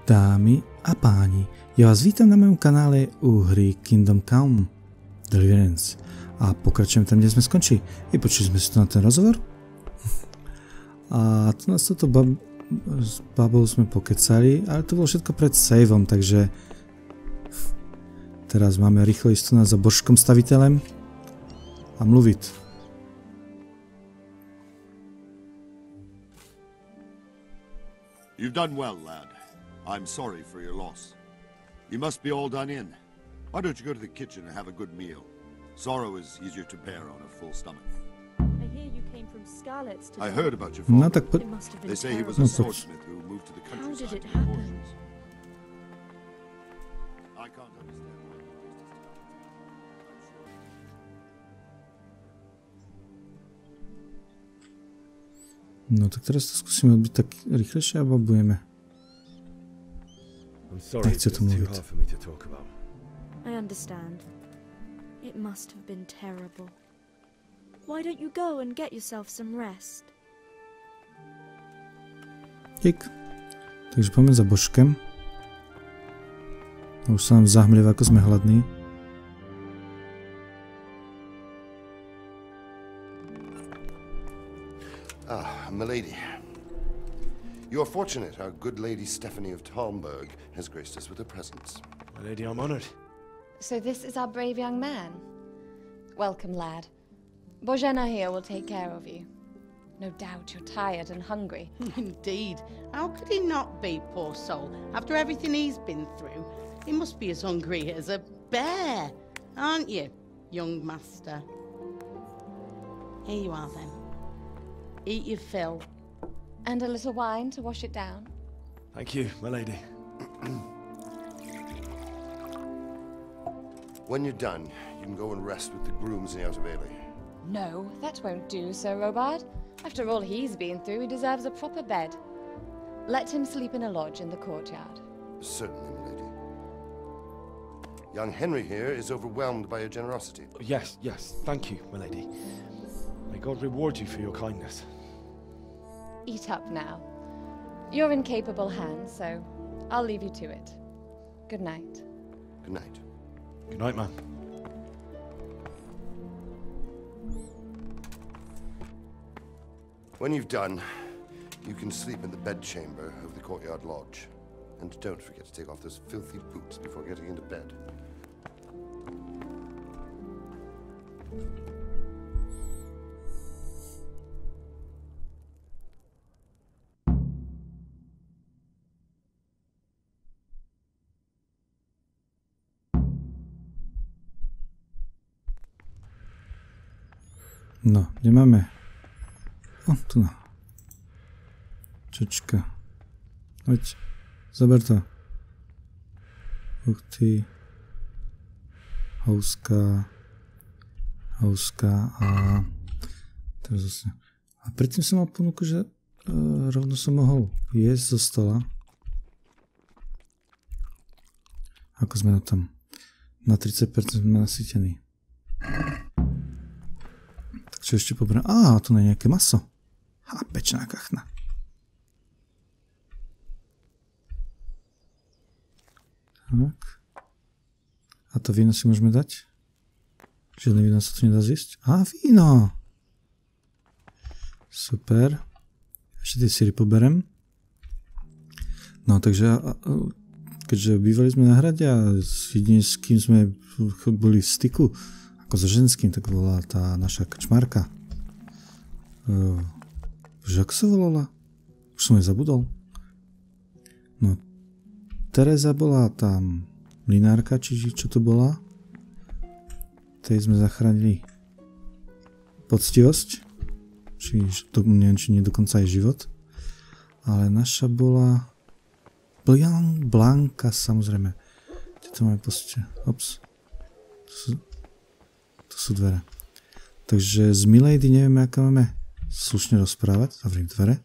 Dámy a páni, ja vás vítam na mojom kanále u hry Kingdom Come Deliverance a pokračujem tam, kde sme skončili. Vypočuli sme si to na ten rozhovor a tu nás toto s babou sme pokecali, ale to bolo všetko pred saveom, takže teraz máme rýchlo ísť tu za božským staviteľem a mluviť. You've done well, lad. I'm sorry for your loss. You must be all done in. Why don't you go to the kitchen and have a good meal? Sorrow is easier to bear on a full stomach. I hear you came from Skalice to... I heard about your No, father. tak It must have been They say he was terrible. a swordsmith who moved to the How did countryside it to do happen? fortunes. I can't understand why you did this. No tak teraz to skúsime byť tak rýchlejšie a babujeme. I'm sorry, Nechce it's to too mówić. hard for me to talk about. I understand. It must have been terrible. Why don't you go and get yourself some rest? Dík. Takže poďme za božkem. Už sa nám zahmlieva, ako sme hladní. Ah, milady. You are fortunate our good lady Stephanie of Talberku has graced us with her presence. My lady, I'm honoured. So this is our brave young man. Welcome, lad. Bojana here will take care of you. No doubt you're tired and hungry. Indeed. How could he not be, poor soul? After everything he's been through, he must be as hungry as a bear, aren't you, young master? Here you are, then. Eat your fill. And a little wine to wash it down. Thank you, my lady. When you're done, you can go and rest with the grooms in the Outer Bailey. No, that won't do, Sir Robard. After all he's been through, he deserves a proper bed. Let him sleep in a lodge in the courtyard. Certainly, milady. Young Henry here is overwhelmed by your generosity. Yes, thank you, my lady. May God reward you for your kindness. Eat up now. You're in capable hands, so I'll leave you to it. Good night. Good night. Good night, man. When you've done, you can sleep in the bedchamber of the courtyard lodge. And don't forget to take off those filthy boots before getting into bed. No, kde máme? O, tu na. Čočka. Hoď, zober to. Uchty. Houska a teraz zase. A predtým som mal ponuku, že rovno som mohol jesť zo stola. Ako sme na tom? Na 30% sme nasytení. Tak čo ešte poberám? Á, tu nie je nejaké maso. A pečná kachna. Tak. A to víno si môžeme dať? Žiadne víno sa tu nedá zjesť? Á, víno! Super. Ešte tie syry poberem. No, takže keďže bývali sme na hrade a jedine s kým sme boli v styku, ako so ženským, tak bola tá naša krčmárka. Že ako sa volala? Už som jej zabudol. No, Tereza bola tam mlynárka, čiže čo to bola? Tej sme zachránili poctivosť. Čiže to neviem, či nie dokonca aj život. Ale naša bola Blanka, samozrejme. Kde to máme poste? Ops. To sú dvere. Takže z milady nevieme, ako máme slušne rozprávať. Zavriem dvere.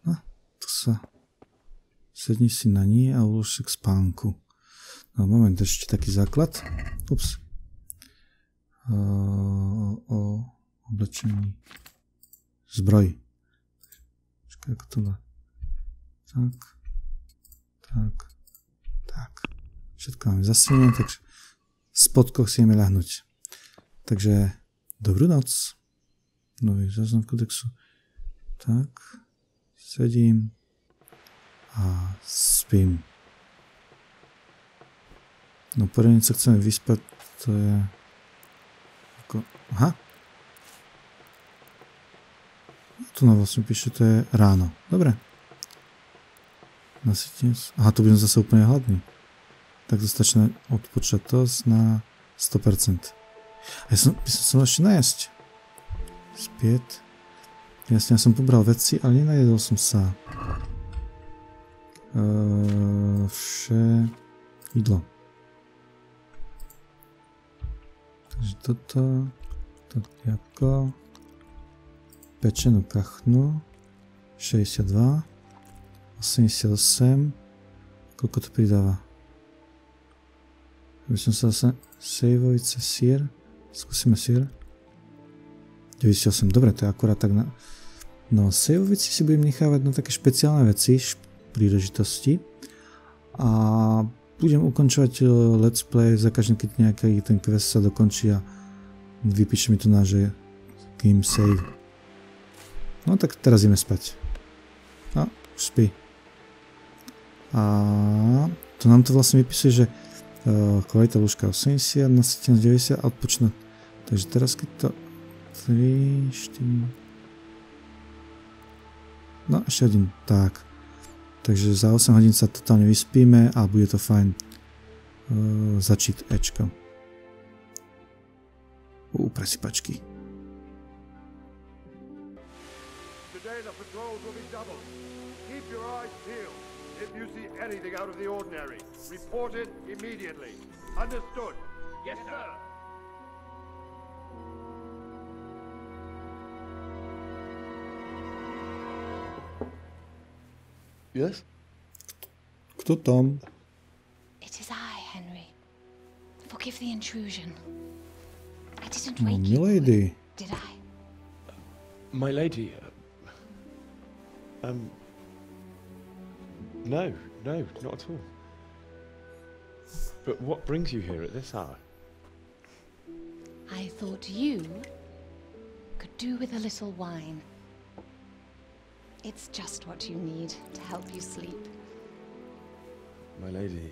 No, tu sa... Sedni si na ní a ulož sa k spánku. No, moment, ešte taký základ. Ups. O oblečení. Zbroj. Čakaj, ako to dá. tak. Všetko máme zasvietené, takže v spodkoch si ideme ľahnúť. Takže dobrú noc. Nový záznam kodexu. Tak, sedím a spím. No poriadne sa chceme vyspať, to je ako... Aha. Tu nám vlastne píše, to je ráno. Dobre. Nasytím sa. Aha, tu budem zase úplne hladný. Tak to stačí odpočať to na 100%. A ja som mal ešte najesť. Späť. Jasne, ja som pobral veci, ale nenajedol som sa. Jídlo. Takže toto jabko, pečenú kachnu, 62, 88, koľko to pridáva? By som sa zase saveovať cez sír, skúsime sír, 98, dobre, to je akurát tak na... No, saveovať si budem nechávať na také špeciálne veci, príležitosti a budem ukončovať let's play za každým, keď nejaký ten quest sa dokončí a vypíše mi tu na, že game save. No tak teraz ideme spať. No, už spí. A to nám to vlastne vypisuje, že kvalita lúžka 80, nasytenosť 90 a odpočnúť. Takže teraz keď to 3, 4... No ešte hodín, tak. Takže za 8 hodín sa totálne vyspíme a bude to fajn začít Ečko. Presypačky. Today the patrols will be doubled. Keep your eyes peeled. If you see anything out of the ordinary, report it immediately. Understood? Yes, sir. Yes? Kto tam? It is I, Henry. Forgive the intrusion. I didn't wake you, Milady. did I? My lady, no, not at all. But what brings you here at this hour? I thought you could do with a little wine. It's just what you need to help you sleep. My lady,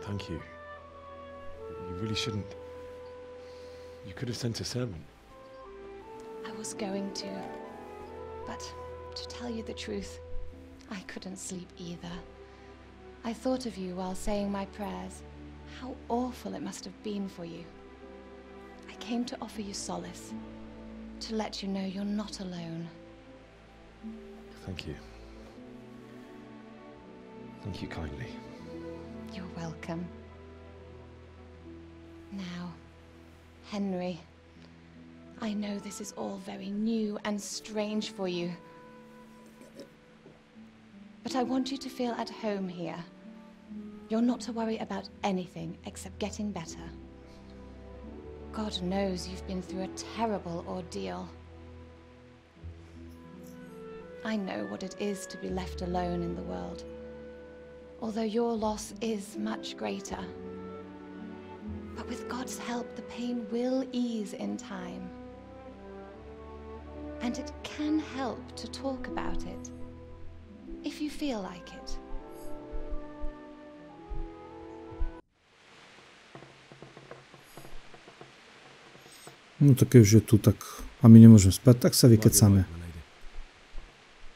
thank you. You really shouldn't. You could have sent a servant. I was going to, but to tell you the truth, I couldn't sleep either. I thought of you while saying my prayers. How awful it must have been for you. I came to offer you solace, to let you know you're not alone. Thank you. Thank you kindly. You're welcome. Now, Henry, I know this is all very new and strange for you. But I want you to feel at home here. You're not to worry about anything except getting better. God knows you've been through a terrible ordeal. I know what it is to be left alone in the world, although your loss is much greater. But with God's help, the pain will ease in time. And it can help to talk about it, if you feel like it. No tak už je tu, tak a my nemôžeme spať, tak sa vykecáme.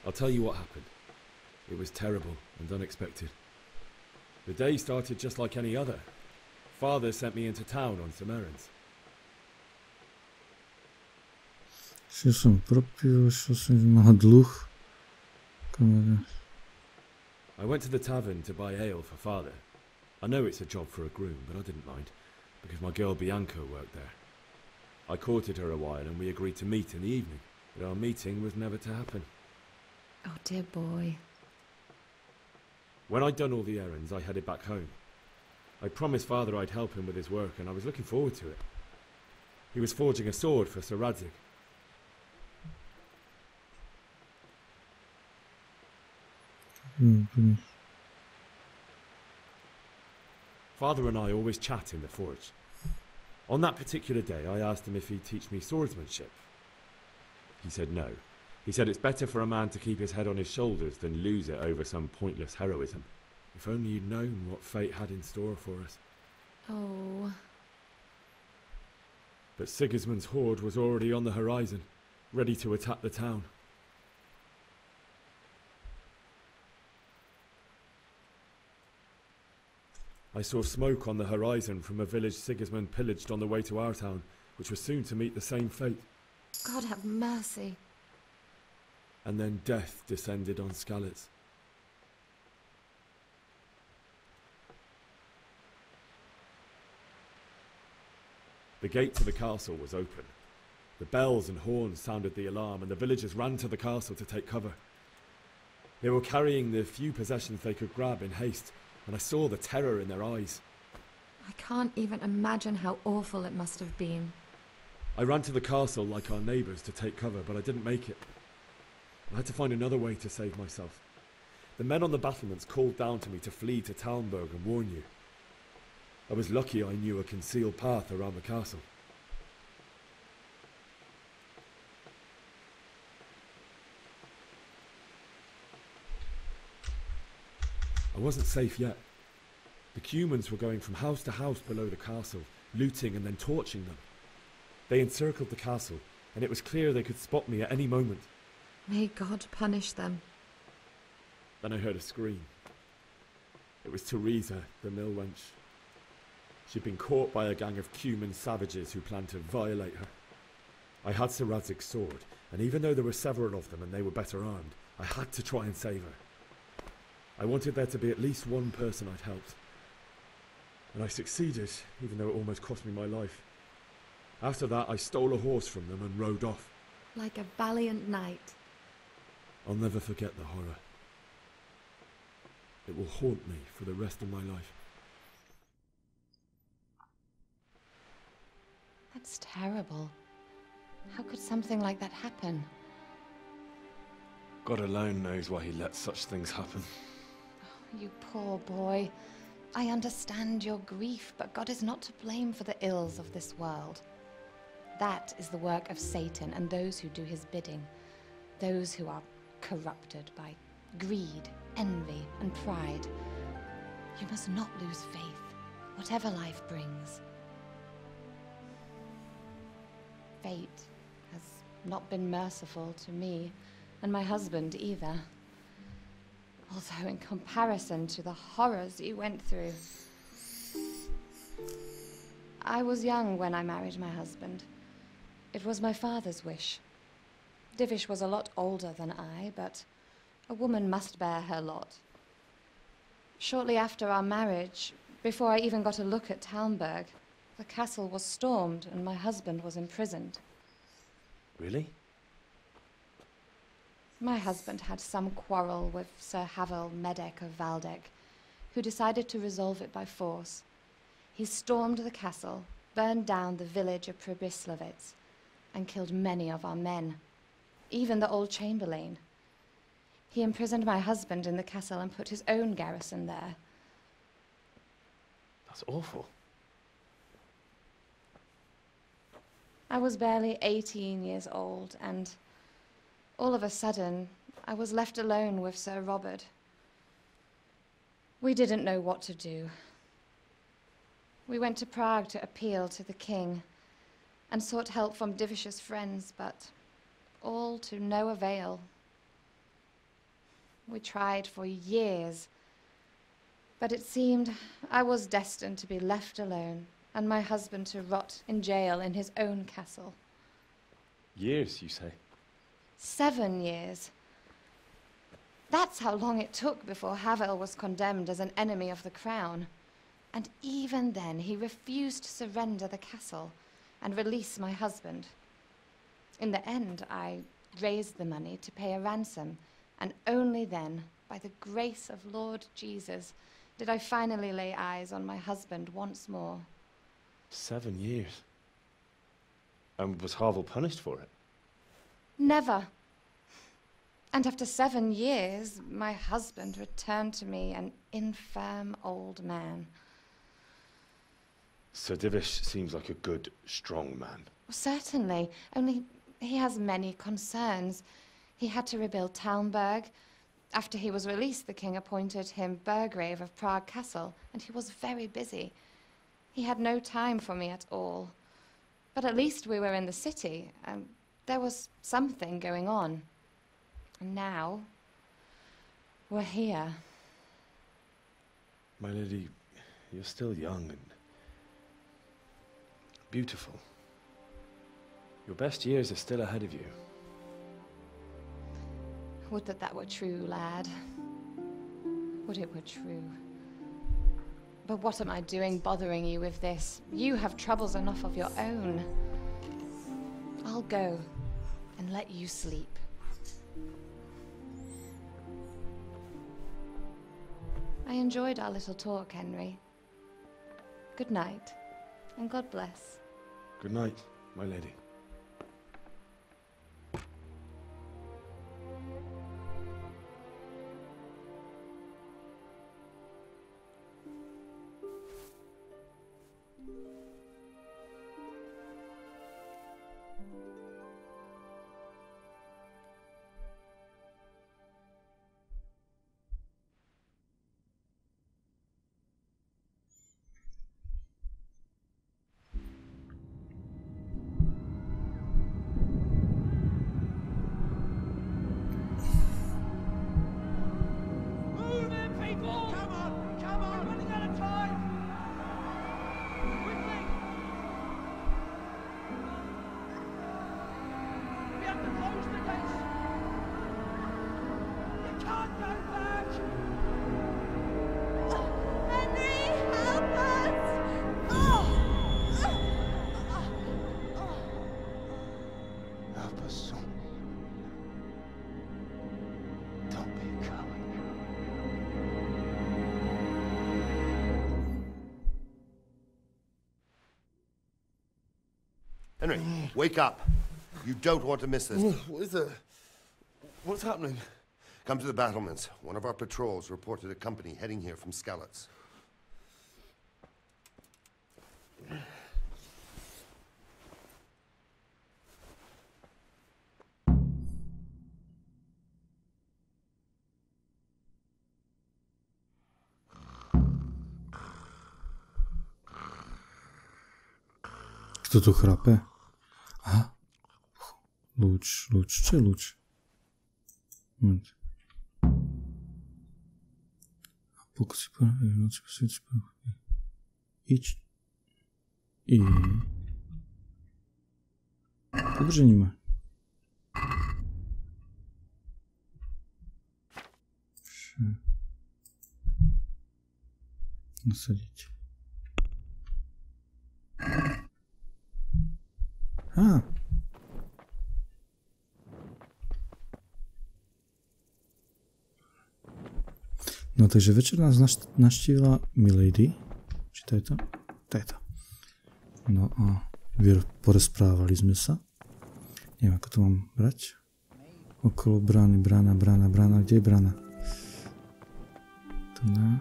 I'll tell you what happened. It was terrible and unexpected. The day started just like any other. Father sent me into town on some errands. Šiel som propil, šiel som mal dluh. I went to the tavern to buy ale for father. I know it's a job for a groom, but I didn't mind, because my girl Bianca worked there. I courted her a while and we agreed to meet in the evening, but our meeting was never to happen. Oh, dear boy. When I'd done all the errands, I headed back home. I promised father I'd help him with his work, and I was looking forward to it. He was forging a sword for Sir Radzig. Goodness. Father and I always chat in the forge. On that particular day, I asked him if he'd teach me swordsmanship. He said no. He said it's better for a man to keep his head on his shoulders than lose it over some pointless heroism. If only you'd known what fate had in store for us. Oh. But Sigismund's horde was already on the horizon, ready to attack the town. I saw smoke on the horizon from a village Sigismund pillaged on the way to our town, which was soon to meet the same fate. God have mercy. And then death descended on Skalice. The gate to the castle was open. The bells and horns sounded the alarm, and the villagers ran to the castle to take cover. They were carrying the few possessions they could grab in haste, and I saw the terror in their eyes. I can't even imagine how awful it must have been. I ran to the castle like our neighbours to take cover, but I didn't make it. I had to find another way to save myself. The men on the battlements called down to me to flee to Talberku and warn you. I was lucky I knew a concealed path around the castle. I wasn't safe yet. The humans were going from house to house below the castle, looting and then torching them. They encircled the castle, and it was clear they could spot me at any moment. May God punish them. Then I heard a scream. It was Teresa, the mill wench. She'd been caught by a gang of human savages who planned to violate her. I had Sir Radzig's sword, and even though there were several of them and they were better armed, I had to try and save her. I wanted there to be at least one person I'd helped. And I succeeded, even though it almost cost me my life. After that, I stole a horse from them and rode off. Like a valiant knight. I'll never forget the horror. It will haunt me for the rest of my life. That's terrible. How could something like that happen? God alone knows why he lets such things happen. Oh, you poor boy. I understand your grief, but God is not to blame for the ills of this world. That is the work of Satan and those who do his bidding. Those who are corrupted by greed, envy, and pride. You must not lose faith, whatever life brings. Fate has not been merciful to me, and my husband either. Although in comparison to the horrors you went through. I was young when I married my husband. It was my father's wish. Divish was a lot older than I, but a woman must bear her lot. Shortly after our marriage, before I even got a look at Talberku, the castle was stormed and my husband was imprisoned. Really? My husband had some quarrel with Sir Havel Medek of Valdek, who decided to resolve it by force. He stormed the castle, burned down the village of Pribyslavitz, and killed many of our men, even the old chamberlain. He imprisoned my husband in the castle and put his own garrison there. That's awful. I was barely 18 years old, and all of a sudden, I was left alone with Sir Robert. We didn't know what to do. We went to Prague to appeal to the king and sought help from Divish's friends, but all to no avail. We tried for years, but it seemed I was destined to be left alone and my husband to rot in jail in his own castle. Years, you say? 7 years. That's how long it took before Havel was condemned as an enemy of the crown. And even then, he refused to surrender the castle and release my husband. In the end, I raised the money to pay a ransom, and only then, by the grace of Lord Jesus, did I finally lay eyes on my husband once more. 7 years? And was Havel punished for it? Never. And after 7 years, my husband returned to me an infirm old man. Sir Divish seems like a good, strong man. Certainly, only he has many concerns. He had to rebuild Talberku. After he was released, the king appointed him Burgrave of Prague Castle, and he was very busy. He had no time for me at all. But at least we were in the city, and there was something going on. And now, we're here. My lady, you're still young and beautiful. Your best years are still ahead of you. Would that were true, lad. Would it were true. But what am I doing bothering you with this? You have troubles enough of your own. I'll go and let you sleep. I enjoyed our little talk, Henry. Good night, and God bless. Good night, my lady. Henry, wake up. You don't want to miss this. What is it? What's happening? Come to the battlements. One of our patrols reported a company heading here from Skalice. Kto tu chrape? Aha. Lúč. Čo je lúč? Moment. Pokusy prawie w nocy posvět sprawky. Idź. I... Podržení ma. Nasadiť. No takže večer nás navštívila Milady. Či to je to? To je to. No a porozprávali sme sa. Neviem, ako to mám brať. Okolo brány, brána. Kde je brána? Tu ne.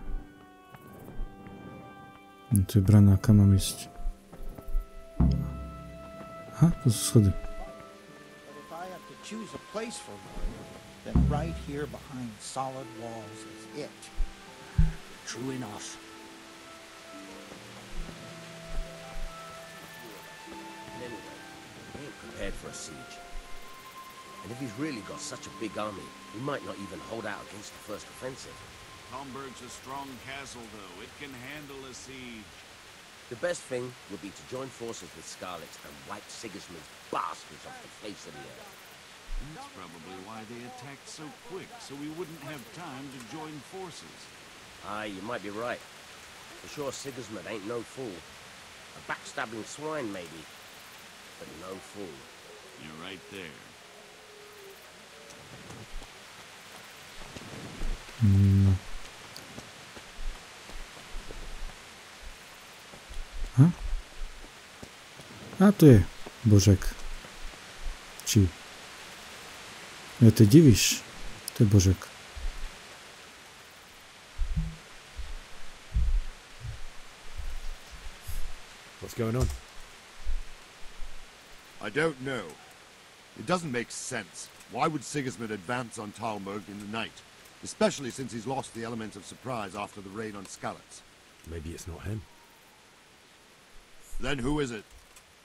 No to je brána, kam mám ísť? Aha, to sú schody. If I have to choose a place for one, then right here behind solid walls is it. True enough. Anyway, he ain't prepared for a siege. And if he's really got such a big army, he might not even hold out against the first offensive. Talberku's a strong castle, though. It can handle a siege. The best thing would be to join forces with Skalice and wipe Sigismund's bastards off the face of the earth. That's probably why they attacked so quick, so we wouldn't have time to join forces. Aye, you might be right. For sure Sigismund ain't no fool. A backstabbing swine, maybe, but no fool. You're right there. No. Ha? A to je Božek. Či? Ja to divíš? To je Božek. What's going on? I don't know. It doesn't make sense. Why would Sigismund advance on Talberku in the night? Especially since he's lost the element of surprise after the raid on Skalice. Maybe it's not him. Then who is it?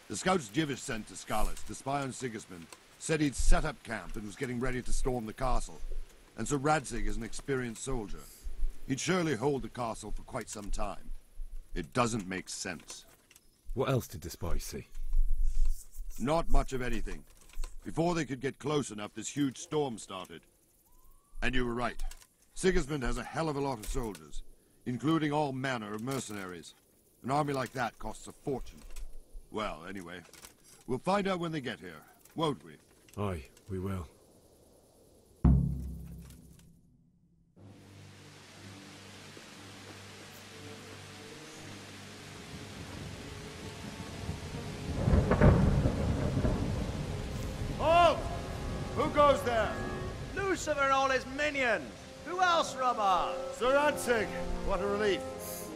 The scouts Jivish sent to Skalice to spy on Sigismund said he'd set up camp and was getting ready to storm the castle. And Sir Radzig is an experienced soldier. He'd surely hold the castle for quite some time. It doesn't make sense. What else did the spies see? Not much of anything. Before they could get close enough, this huge storm started. And you were right. Sigismund has a hell of a lot of soldiers, including all manner of mercenaries. An army like that costs a fortune. Well, anyway, we'll find out when they get here, won't we? Aye, we will. Halt! Who goes there? Lucifer and all his minions. Who else, Robert? Sir Radzig. What a relief.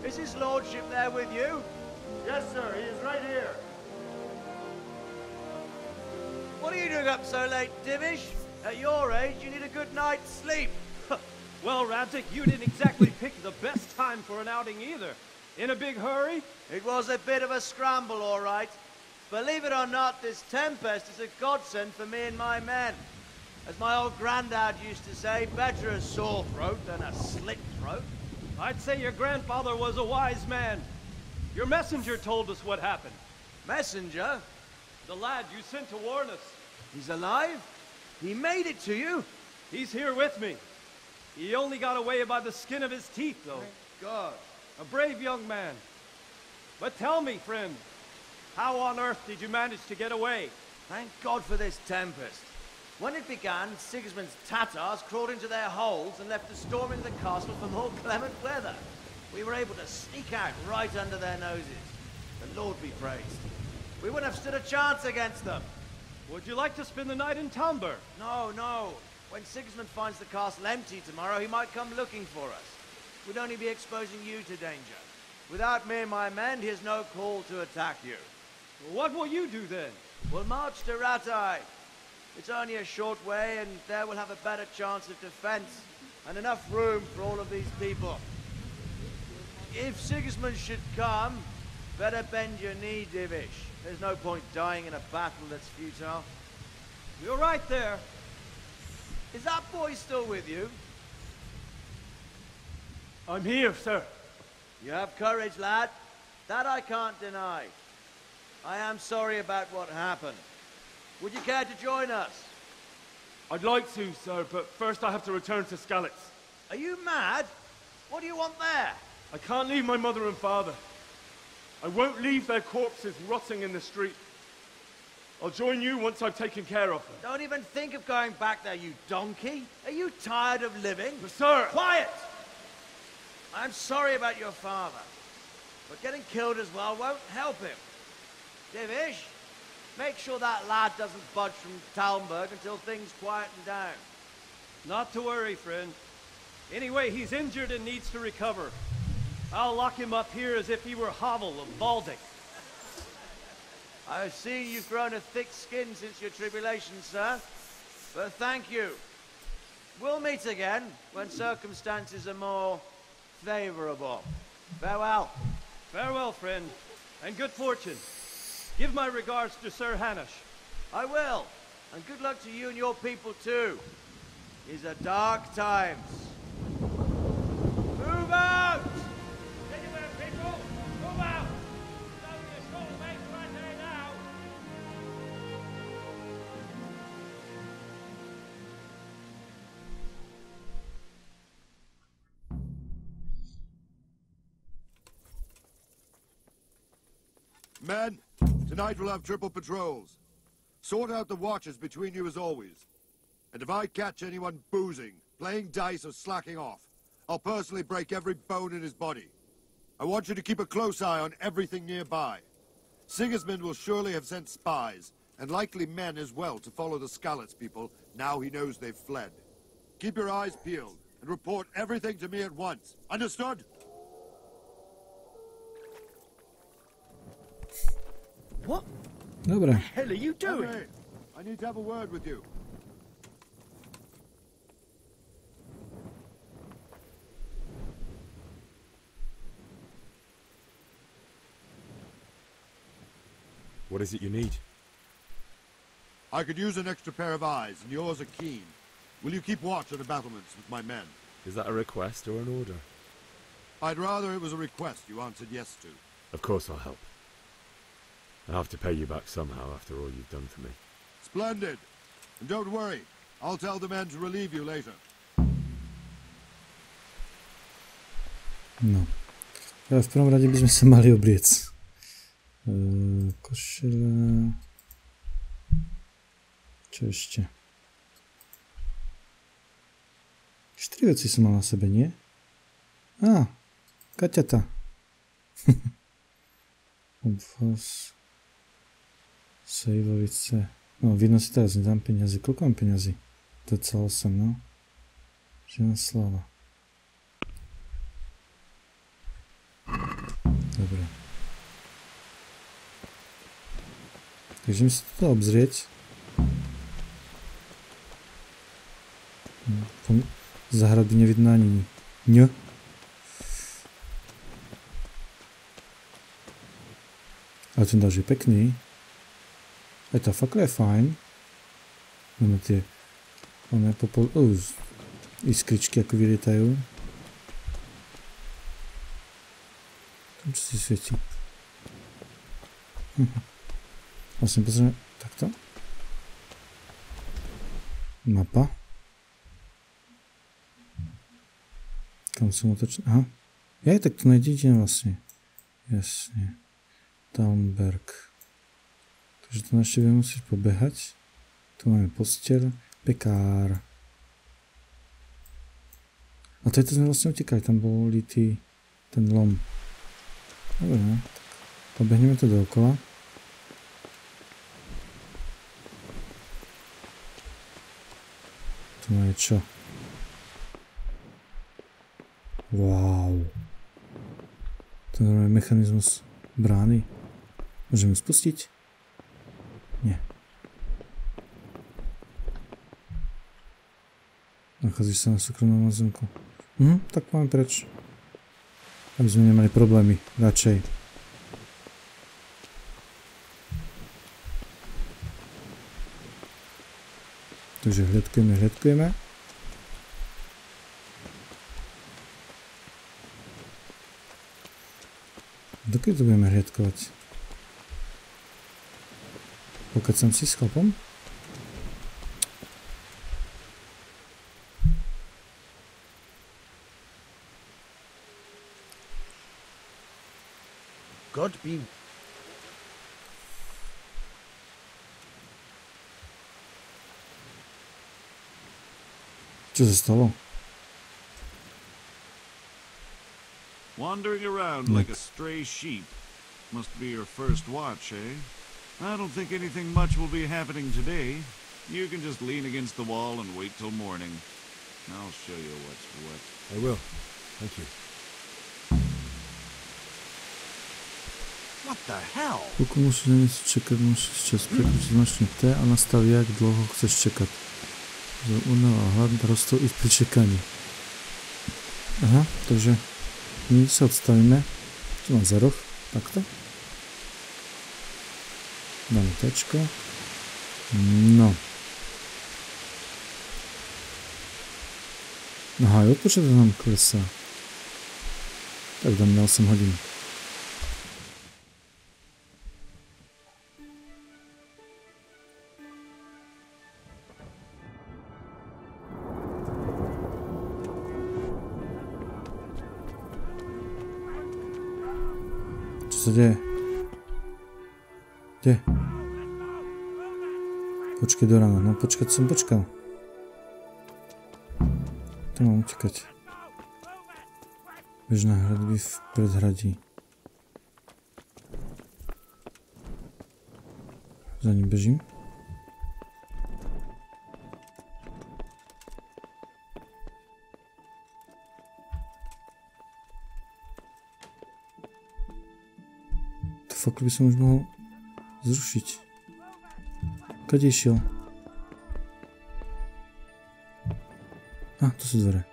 Is his lordship there with you? Yes, sir. He is right here. What are you doing up so late, Divish? At your age, you need a good night's sleep. Well, Radzig, you didn't exactly pick the best time for an outing either. In a big hurry? It was a bit of a scramble, all right. Believe it or not, this tempest is a godsend for me and my men. As my old granddad used to say, better a sore throat than a slit throat. I'd say your grandfather was a wise man. Your messenger told us what happened. Messenger? The lad you sent to warn us. He's alive? He made it to you? He's here with me. He only got away by the skin of his teeth, though. Thank God. A brave young man. But tell me, friend, how on earth did you manage to get away? Thank God for this tempest. When it began, Sigismund's Tatars crawled into their holes and left a storm into the castle for more clement weather. We were able to sneak out right under their noses. The Lord be praised. We wouldn't have stood a chance against them. Would you like to spend the night in Talberku? No, no. When Sigismund finds the castle empty tomorrow, he might come looking for us. We'd only be exposing you to danger. Without me and my men, he has no call to attack you. What will you do then? We'll march to Ratai. It's only a short way, and there we'll have a better chance of defense and enough room for all of these people. If Sigismund should come, better bend your knee, Divish. There's no point dying in a battle that's futile. You're right there. Is that boy still with you? I'm here, sir. You have courage, lad. That I can't deny. I am sorry about what happened. Would you care to join us? I'd like to, sir, but first I have to return to Skalice. Are you mad? What do you want there? I can't leave my mother and father. I won't leave their corpses rotting in the street. I'll join you once I've taken care of them. Don't even think of going back there, you donkey. Are you tired of living? But sir! Quiet! I'm sorry about your father, but getting killed as well won't help him. Divish, make sure that lad doesn't budge from Talberku until things quieten down. Not to worry, friend. Anyway, he's injured and needs to recover. I'll lock him up here as if he were Havel of Baldic. I've seen you've grown a thick skin since your tribulation, sir. But thank you. We'll meet again when circumstances are more favorable. Farewell. Farewell, friend, and good fortune. Give my regards to Sir Hanush. I will. And good luck to you and your people, too. These are dark times. Move out! Anywhere, people! Move out! It's only a short way right there now. Men, tonight we'll have triple patrols. Sort out the watches between you as always. And if I catch anyone boozing, playing dice, or slacking off, I'll personally break every bone in his body. I want you to keep a close eye on everything nearby. Sigismund will surely have sent spies, and likely men as well, to follow the Skalice people now he knows they've fled. Keep your eyes peeled and report everything to me at once. Understood? What Dobre. the hell are you doing? Henry, I need to have a word with you. What is it you need? I could use an extra pair of eyes, and yours are keen. Will you keep watch on the battlements with my men? Is that a request or an order? I'd rather it was a request you answered yes to. Of course I'll help. I have to pay you back somehow after all you've done for me. Splendid. And don't worry, I'll tell the men to relieve you later. No. Ale v prvom rade by sme sa mali obliec. Košele... Čo ešte? 4 veci som mal na sebe, nie? Á, kaťata. Obvoz. Sejvovice. No, vidno si teraz, nedám peniazy. Koľko mám peniazy? 2,8, no. Žena sláva. Dobre. Takže mi sa to obzrieť. Tam zahrady nevidno ani ň. Ale ten dáž je pekný. Aj tá fakla je fajn. Máme tie iskričky ako vylietajú. Tam čo si svieti. Vlastne pozrieme takto. Mapa. Kam som otočil? Aha. Ja tak to najdete vlastne. Jasne. Talberku. Takže to ešte budeme musieť pobehať. Tu máme posteľ. Pekár. A to sme vlastne utekali. Tam bol litý ten lom. Dobre, no. Tak pobehneme to dookola. Tu máme čo? Wow. To je normálny mechanizmus brány. Môžeme spustiť? Nie. Nacházíš sa na súkromnom mazunku. Tak máme preč. Aby sme nemali problémy, radšej. Takže hľadkujeme. Dokedy to budeme hliadkovať? Pokiaľ som si s chlapom? God be... Čo sa stalo? Wandering around like a stray sheep. Must be your first watch, eh? I don't think anything much will be happening today. You can just lean against the wall and wait till morning. I'll show you what's what. I will. Thank you. What the hell? Koľko musíš na niečo čakať, musíš čas prekročiť značne T a nastav, jak dlho chceš čakať. Únava a hlad rastol i pri čekaní. Aha, takže my sa odstavíme. Čo mám za roh? Takto. Dáme tečko. No. Aha, aj odpočet nám klesá. Tak dáme na 8 hodín. Čo sa deje? Kde? Počkej do rána. No počkať som počkal. To mám utekať. Bež na hradby v predhradí. Za ním bežím. fakl by som už mohol zrušiť. Kade išiel? Tu sú dvere.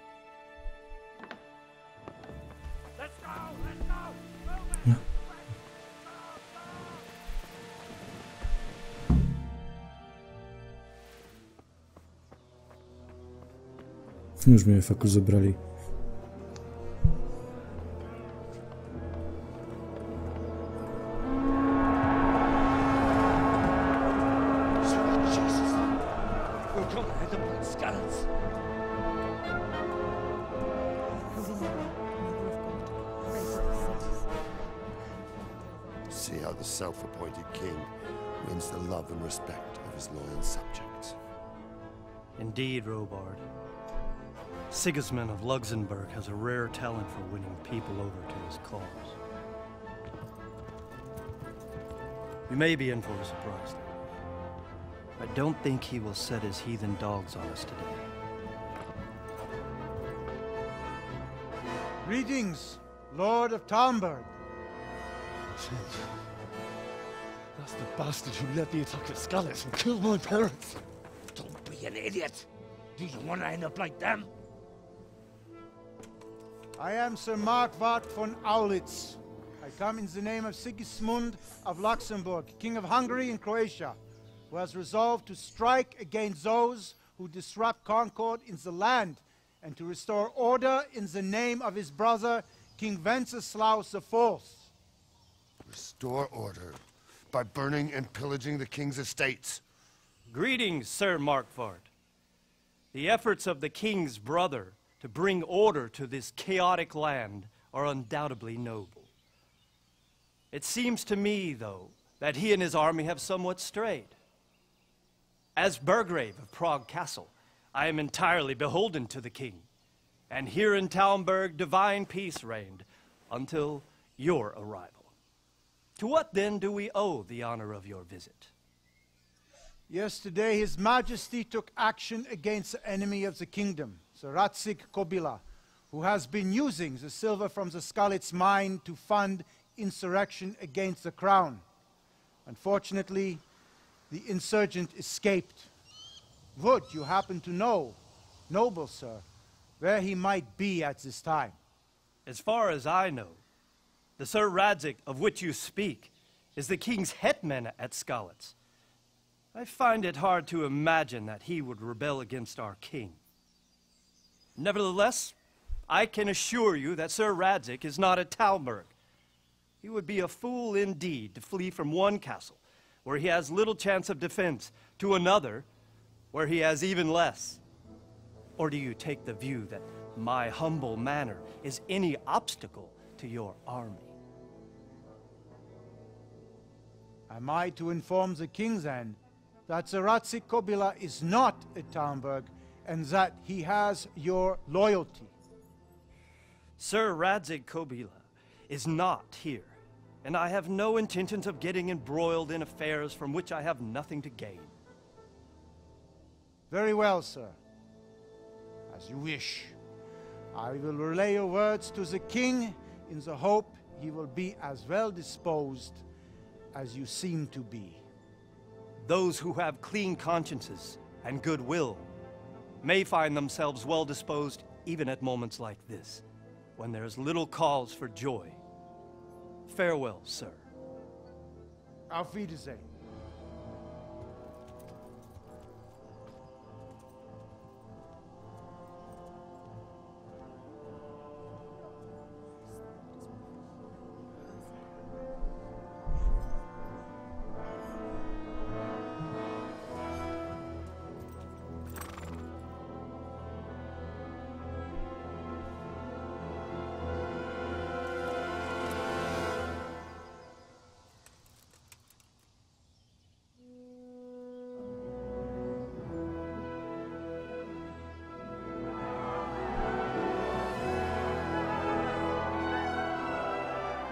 No. Už mi je fakl zobrali. See how the self-appointed king wins the love and respect of his loyal subjects. Indeed, Robard. Sigismund of Luxembourg has a rare talent for winning people over to his cause. We may be in for a surprise, though. I don't think he will set his heathen dogs on us today. Greetings, Lord of Talberku. That's the bastard who led the attack at Skalice and killed my parents. Don't be an idiot. Do you want to end up like them? I am Sir Markwart von Aulitz. I come in the name of Sigismund of Luxembourg, King of Hungary and Croatia, who has resolved to strike against those who disrupt concord in the land and to restore order in the name of his brother, King Wenceslaus IV. Restore order by burning and pillaging the king's estates. Greetings, Sir Markwart. The efforts of the king's brother to bring order to this chaotic land are undoubtedly noble. It seems to me, though, that he and his army have somewhat strayed. As Burgrave of Prague Castle, I am entirely beholden to the king, and here in Talberku divine peace reigned until your arrival. To what then do we owe the honor of your visit? Yesterday, His Majesty took action against the enemy of the kingdom, Sir Radzig Kobyla, who has been using the silver from the Skalice mine to fund insurrection against the crown. Unfortunately, the insurgent escaped. Would you happen to know, noble sir, where he might be at this time? As far as I know, the Sir Radzig of which you speak is the king's hetman at Skalice. I find it hard to imagine that he would rebel against our king. Nevertheless, I can assure you that Sir Radzig is not at Talberku. He would be a fool indeed to flee from one castle, where he has little chance of defense, to another, where he has even less. Or do you take the view that my humble manner is any obstacle to your army? Am I to inform the king then that Sir Radzig Kobyla is not at Talberku and that he has your loyalty? Sir Radzig Kobyla is not here, and I have no intentions of getting embroiled in affairs from which I have nothing to gain. Very well, sir. As you wish. I will relay your words to the king in the hope he will be as well disposed as you seem to be. Those who have clean consciences and goodwill may find themselves well disposed even at moments like this, when there is little cause for joy. Farewell, sir. Auf Wiedersehen.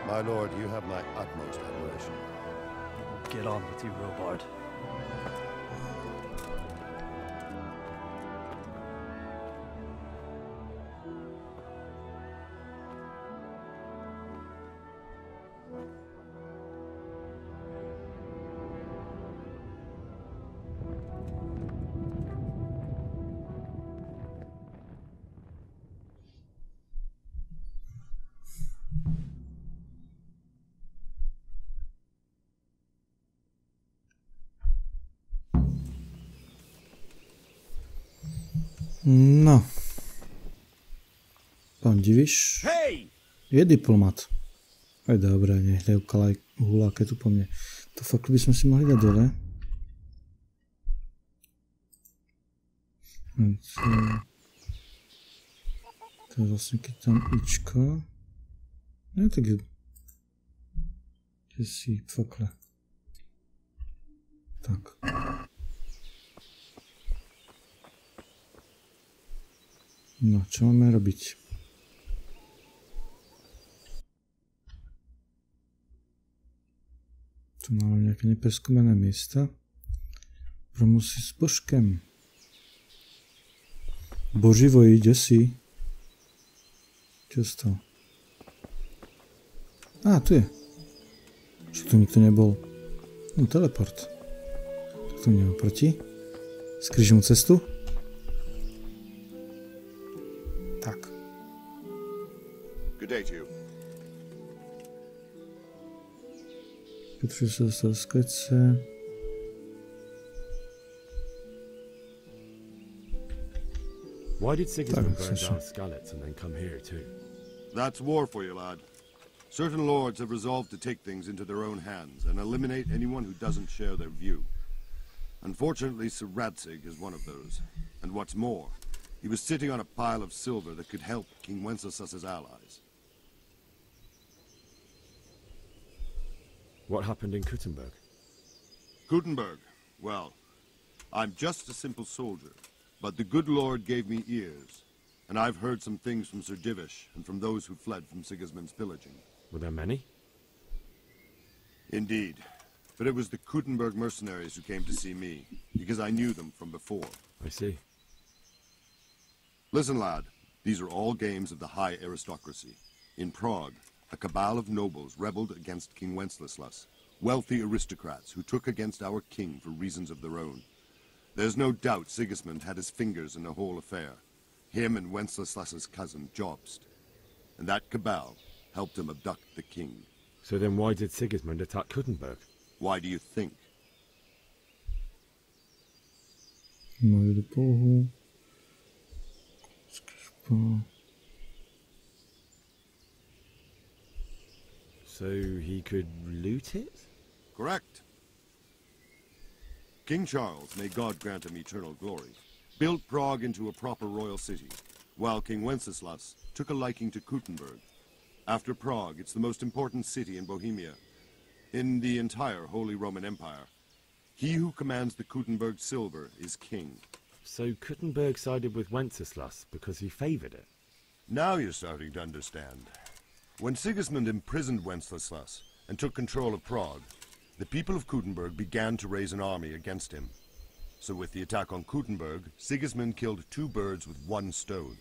My lord, you have my utmost admiration. Get on with you, Robard. No. Pán Diviš je diplomat. Aj dobré, nech huláke tu po mne. To faklu by sme si mohli dať dole. To je vlastne keď tam ičko. No tak je. Kde si fakle. Tak. No, čo máme robiť? Tu máme nejaké nepreskúmané miesta. Promusí s božkem. Boživo, ide si. Čo stalo? Á, tu je. Čo tu nikto nebol? No, teleport. Tak tu mne oproti. Skrížim mu cestu. Tak. Good day to you. Potřebuji se dostat do Skalice. Why did Sigismund burn down Skalice and then come here too? That's war for you, lad. Certain lords have resolved to take things into their own hands and eliminate anyone who doesn't share their view. Unfortunately, Sir Radzig is one of those. And what's more, he was sitting on a pile of silver that could help King Wenceslas's allies. What happened in Kuttenberg? Kuttenberg? Well, I'm just a simple soldier, but the good Lord gave me ears, and I've heard some things from Sir Divish and from those who fled from Sigismund's pillaging. Were there many? Indeed, but it was the Kuttenberg mercenaries who came to see me, because I knew them from before. I see. Listen, lad, these are all games of the high aristocracy. In Prague, a cabal of nobles rebelled against King Wenceslas, wealthy aristocrats who took against our king for reasons of their own. There's no doubt Sigismund had his fingers in the whole affair, him and Wenceslas's cousin Jobst. And that cabal helped him abduct the king. So then why did Sigismund attack Kuttenberg? Why do you think? So he could loot it? Correct. King Charles, may God grant him eternal glory, built Prague into a proper royal city, while King Wenceslas took a liking to Kuttenberg. After Prague, it's the most important city in Bohemia, in the entire Holy Roman Empire. He who commands the Kuttenberg silver is king. So Kuttenberg sided with Wenceslas because he favored it? Now you're starting to understand. When Sigismund imprisoned Wenceslas and took control of Prague, the people of Kuttenberg began to raise an army against him. So with the attack on Kuttenberg, Sigismund killed two birds with one stone.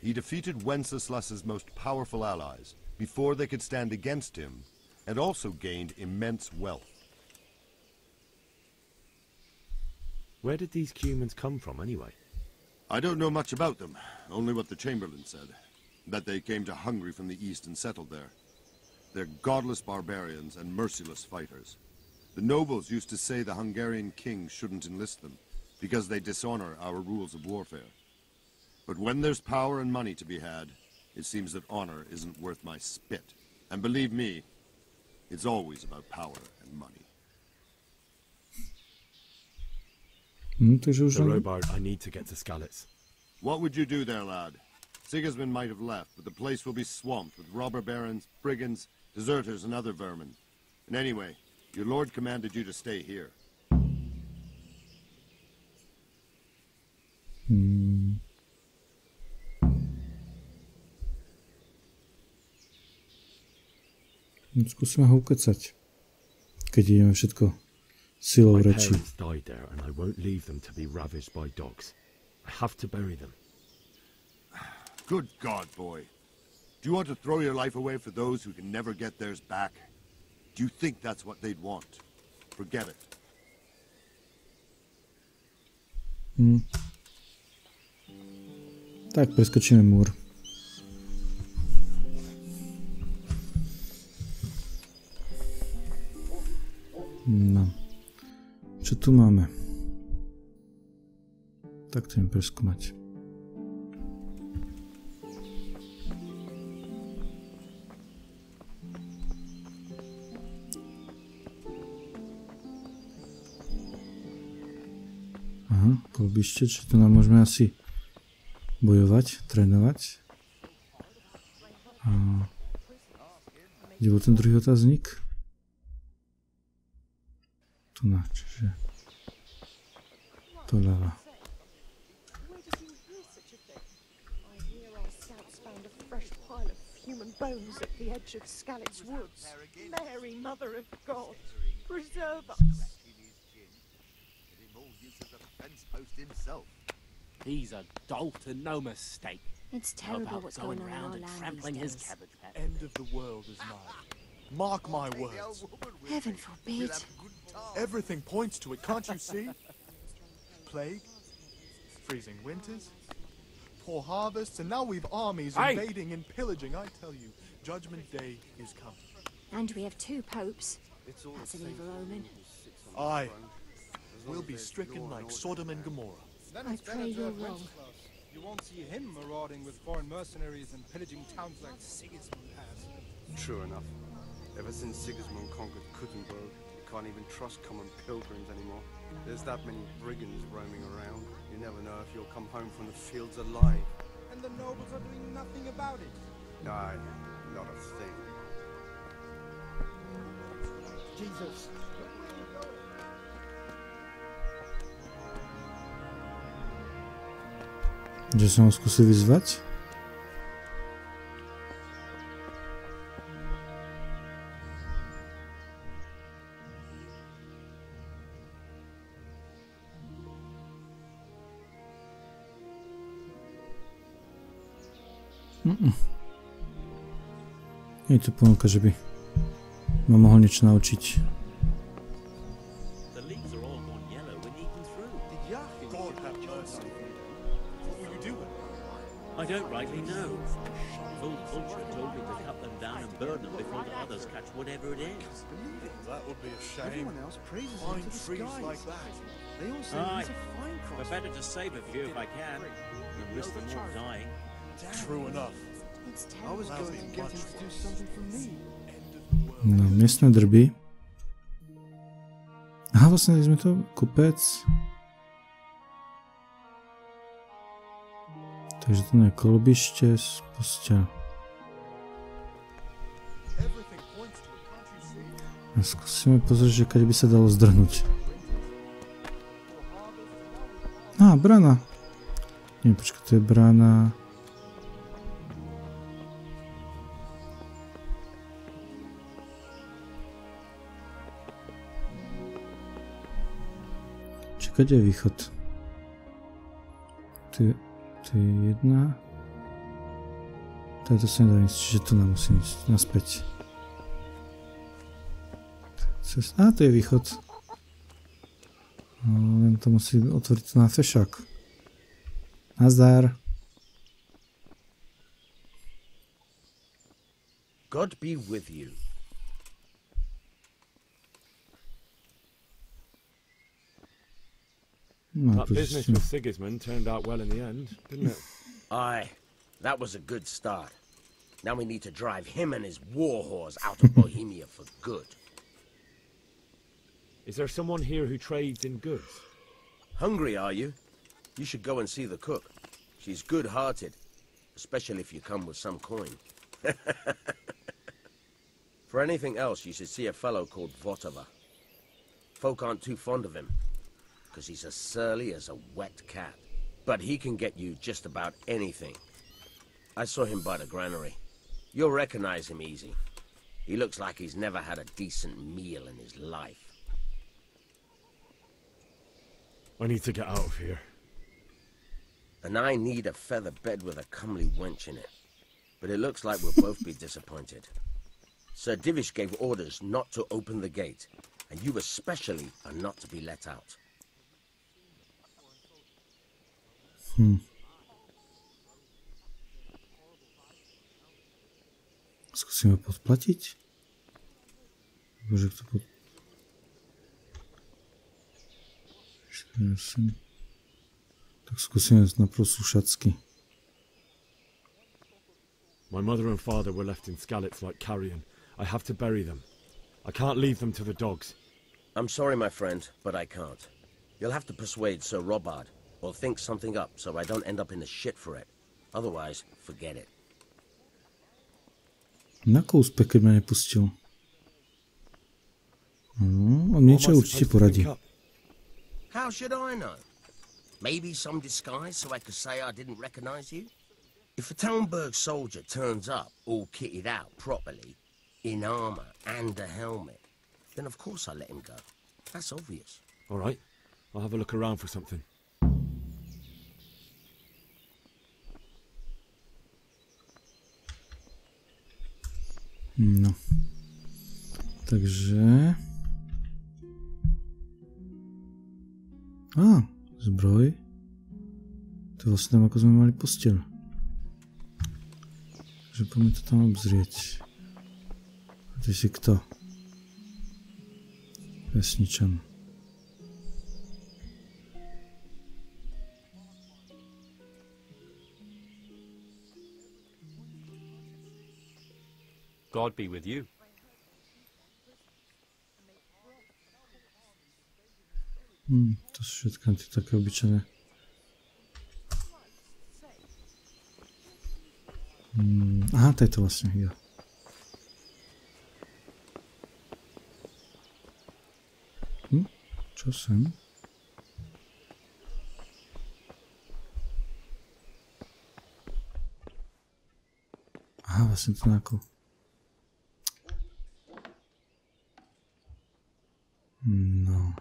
He defeated Wenceslas's most powerful allies before they could stand against him, and also gained immense wealth. Where did these humans come from anyway? I don't know much about them, only what the Chamberlain said. That they came to Hungary from the east and settled there. They're godless barbarians and merciless fighters. The nobles used to say the Hungarian king shouldn't enlist them, because they dishonor our rules of warfare. But when there's power and money to be had, it seems that honor isn't worth my spit. And believe me, it's always about power and money. The rowboat, I need to get to Skalice. What would you do there, lad? Sigismund might have left, but the place will be swamped with robber barons, brigands, deserters, and other vermin. And anyway, your lord commanded you to stay here. Skúsime ho ukecať, keď ideme všetko silou reči. My parents died there, and I won't leave them to be ravaged by dogs. I have to bury them. Good God, boy. Do you want to throw your life away for those who can never get theirs back? Do you think that's what they'd want? Forget it. Tak, preskočíme múr. No. Čo tu máme? Tak to idem preskúmať. kolbište, či tu nám môžeme asi bojovať, trénovať. A kde bol ten druhý otáznik? Tu na, čiže to ľava. Human bones at the edge of Skalice Woods. Mary, Mother of God, preserve us. He's a dolt and no mistake. It's terrible what's going on in our land trampling these his days. cabbage patch. End of the world is nigh. Mark my words. Heaven forbid. Everything points to it, can't you see? Plague, freezing winters, poor harvests, and now we've armies invading and pillaging. I tell you, Judgment Day is coming. And we have 2 popes. That's an evil omen. Aye. We'll be stricken like Sodom and Gomorrah. Then I it's better pray to you're have wrong. Wenceslas. You won't see him marauding with foreign mercenaries and pillaging towns like Sigismund has. True enough. Ever since Sigismund conquered Kuttenberg, you can't even trust common pilgrims anymore. There's that many brigands roaming around. You never know if you'll come home from the fields alive. And the nobles are doing nothing about it. Aye, not a thing. Jesus. Že som ho skúsil vyzvať? Nie je tu ponuka, že by ma mohol niečo naučiť. I don't rightly know. Full culture told me to cut them down and burn them before the others catch whatever it is. That would be a shame. Everyone else praises him Fine to the trees skies. like that. They all say Aye, he's a fine but crosser. better to save a few if I can, than risk them all dying. True enough. It's I was terrible. going to get him to do something for me. No, miestne drby. Aha, vlastne sme to kopec. Takže to je kolbište z posťa. A skúsime pozrieť, že kade by sa dalo zdrhnúť. Á, brána. Nie, počkaj, to je brána. Čakaj, kde je východ? To je jedna. To sa nedá ísť, čiže tu nám musím ísť naspäť. To je východ. Len to musí otvoriť na fešák. Nazdar. God be with you. That business with Sigismund turned out well in the end, didn't it? Aye, that was a good start. Now we need to drive him and his war whores out of Bohemia for good. Is there someone here who trades in goods? Hungry, are you? You should go and see the cook. She's good-hearted, especially if you come with some coin. For anything else, you should see a fellow called Votava. Folk aren't too fond of him, because he's as surly as a wet cat. But he can get you just about anything. I saw him by the granary. You'll recognize him easy. He looks like he's never had a decent meal in his life. I need to get out of here. And I need a feather bed with a comely wench in it. But it looks like we'll both be disappointed. Sir Divish gave orders not to open the gate, and you especially are not to be let out. Skúsime podplatiť. Bože, kto pod... 48. Tak skúsime najprv slušacky. My mother and father were left in Skalice like carrion. I have to bury them. I can't leave them to the dogs. I'm sorry, my friend, but I can't. You'll have to persuade Sir Robard. or think something up so I don't end up in the shit for it. Otherwise, forget it. Ako úspech, keď ma nepustil? On niečo určite poradí. How should I know? Maybe some disguise so I could say I didn't recognize you? If a Talberku soldier turns up all kitted out properly, in armor and a helmet, then of course I let him go. That's obvious. All right. I'll have a look around for something. No. Takže... Zbroj. To je vlastne tam, ako sme mali posteľ. Takže poďme to tam obzrieť. A ty si kto? Vesničan. God be with you. To sú všetko tie také obyčajné. Aha, to je to vlastne, jo. Čo sem? Aha, vlastne to nejako... No.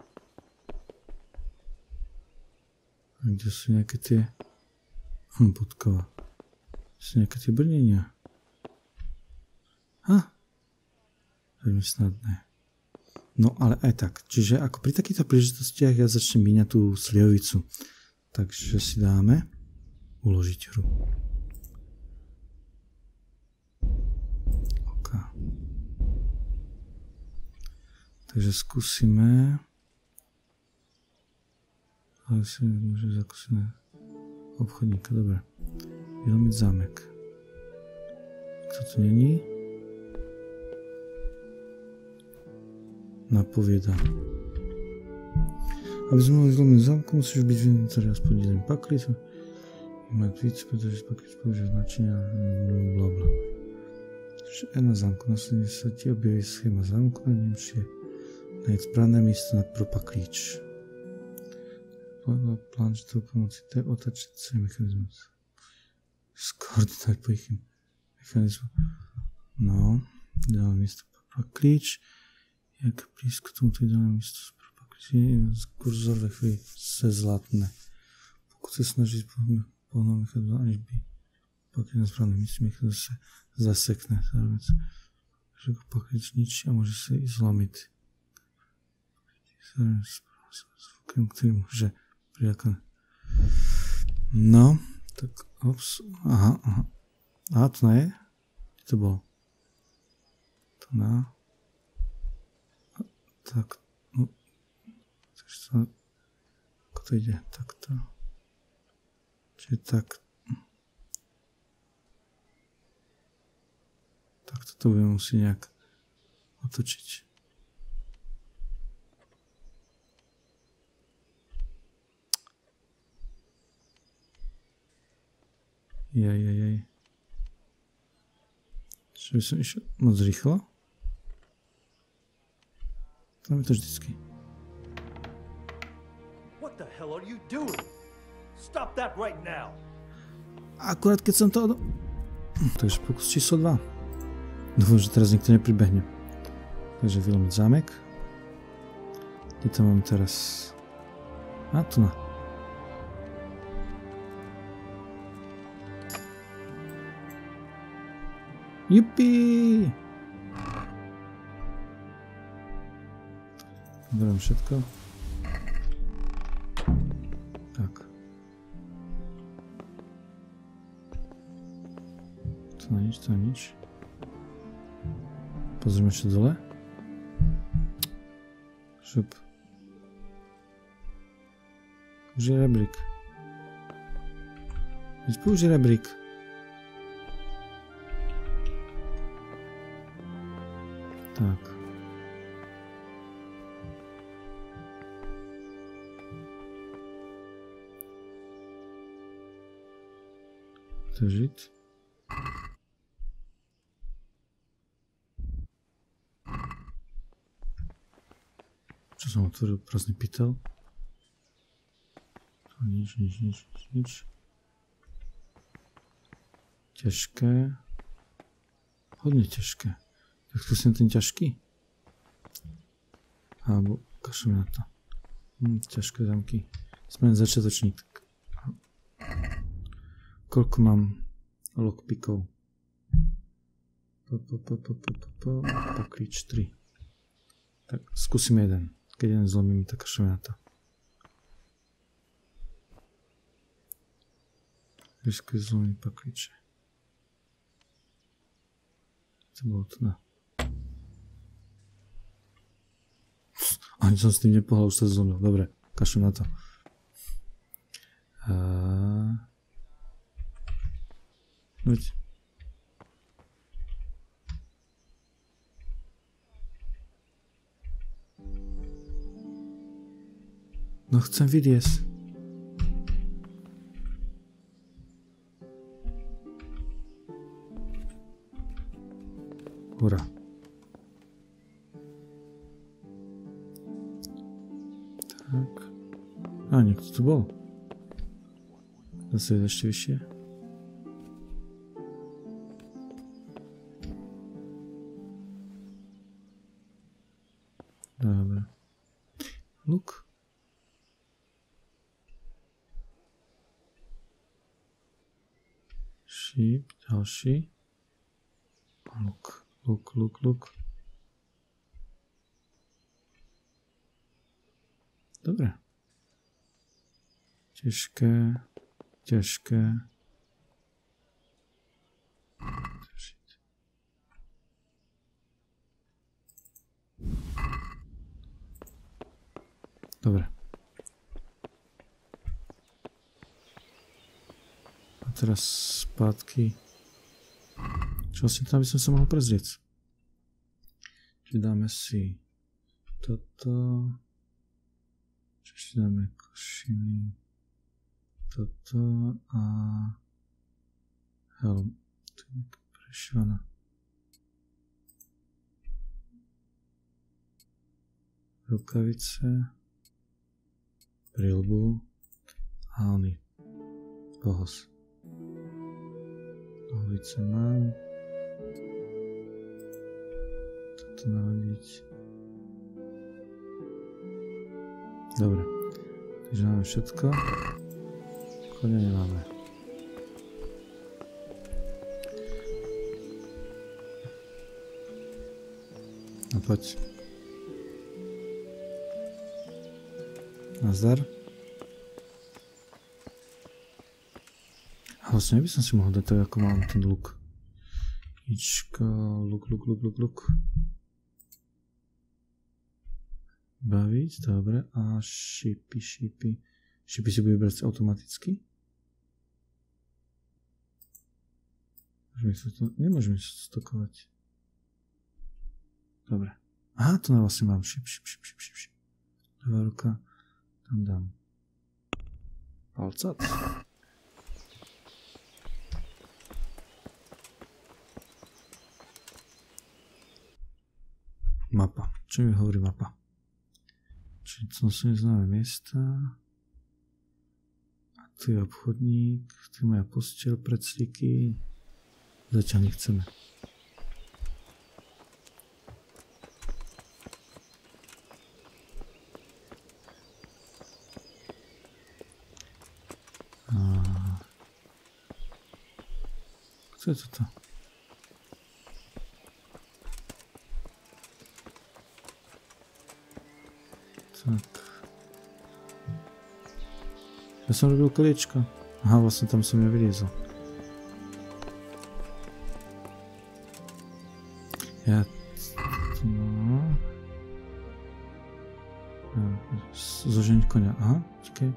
A kde sú nejaké tie... Budkova. Sú nejaké tie brnenia. Veľmi snadné. No ale aj tak. Čiže ako pri takýchto príležitostiach ja začnem míňať tú slievovicu. Takže si dáme uložiť hru. OK. Takže skúsime... Ale si môže zakúsime obchodníka. Dobre. Vylomiť zámek. Kto to není? Napovieda. Aby sme mohli zlomiť zámku, musíš byť v inventári aspoň jeden paklic. Mať víc, pretože paklic používa značenia blabla. Čiže aj na zámku. Následne sa ti objaví schéma zámku, na ním je nájsť správne miesto na pro paklíč. Plán, že to pomoci té otačací mechanizmus. Skoordinovať po ich mechanizmu. No, ideálne miesto pro paklíč. Jak blízko tomuto ideálne miesto pro paklíč je kurzor ve chvíli se zlatne. Pokud se snaží pohnout mechanizmu, aniž by paklíč na správne místě mechanizmu se zasekne. Takže paklíč ničí a môže sa i zlomiť. Zvukem, ktorý môže priľakať. No, tak ops. Aha. Aha, to nie je? Kde to bolo? To na. Tak, no. Takže to... Ako to ide? Takto. Čiže tak. Takto to budeme musieť nejak otočiť. Jaj. Čo by som išiel moc rýchlo? Tam je to vždycky. What the hell are you doing? Stop that right now. Akurát keď som to... Takže pokus číslo 2. Dúfam, že teraz nikto nepribehne. Takže vylomiť zámek. Kde to mám teraz? Tu na. Jupi! Beriem všetko. Tak. To na nič. Pozrime čo dole. Šup. Použij rebrík. Veď použij rebrík. Tak. Držit. Čo som otvoril? Prázdny pytel. Nič. Ťažké. Hodne ťažké. Tak skúsim ten ťažký. Alebo kašlem na to. Ťažké zamky. Sme len začiatočník. Koľko mám lockpickov? Poklič 3. Tak skúsim jeden. Keď jeden zlomím, tak kašlem na to. Riskuje zlomiť pokliče. To bolo to na. Ani som s tým nepohľal, už sa zlomil. Dobre, kašlem na to. Veď. No chcem vydiesť. Hurá. Tak. A niekto tu bol. Zase je ešte vyššie. Dobre. Luk. Šíp, ďalší. Luk. Dobre. Ťažké. Dobre. A teraz spátky. Čo vlastne tam by som sa mohol prezrieť? Dáme si toto. Ešte dáme košiny. Toto a helm. To je prešvaná. Rukavice. Prilbu. A ony. Pohos. Nohavice mám. Toto nahodiť. Dobre. Takže máme všetko. Koňa nemáme. No poď. Nazdar. A vlastne by som si mohol dať tak, ako mám ten luk. Ička, luk. Baviť, dobre. A šipy. Šipy si bude brať automaticky. Nemôžeme sa stokovať. Dobre. Aha, to vlastne mám. Šip. Ľavá ruka. Tam dám. Palcat. Mapa. Čo mi hovorí mapa? Čiže to sú neznáme miesta. A tu je obchodník. Tu je moja posteľ, predslíky. Zatiaľ nechceme. Co je toto? Tak. Ja som robil koliečko. Aha, vlastne tam som ja vyriezol. Ja... No... Zoženiť koňa. Aha, čakaj.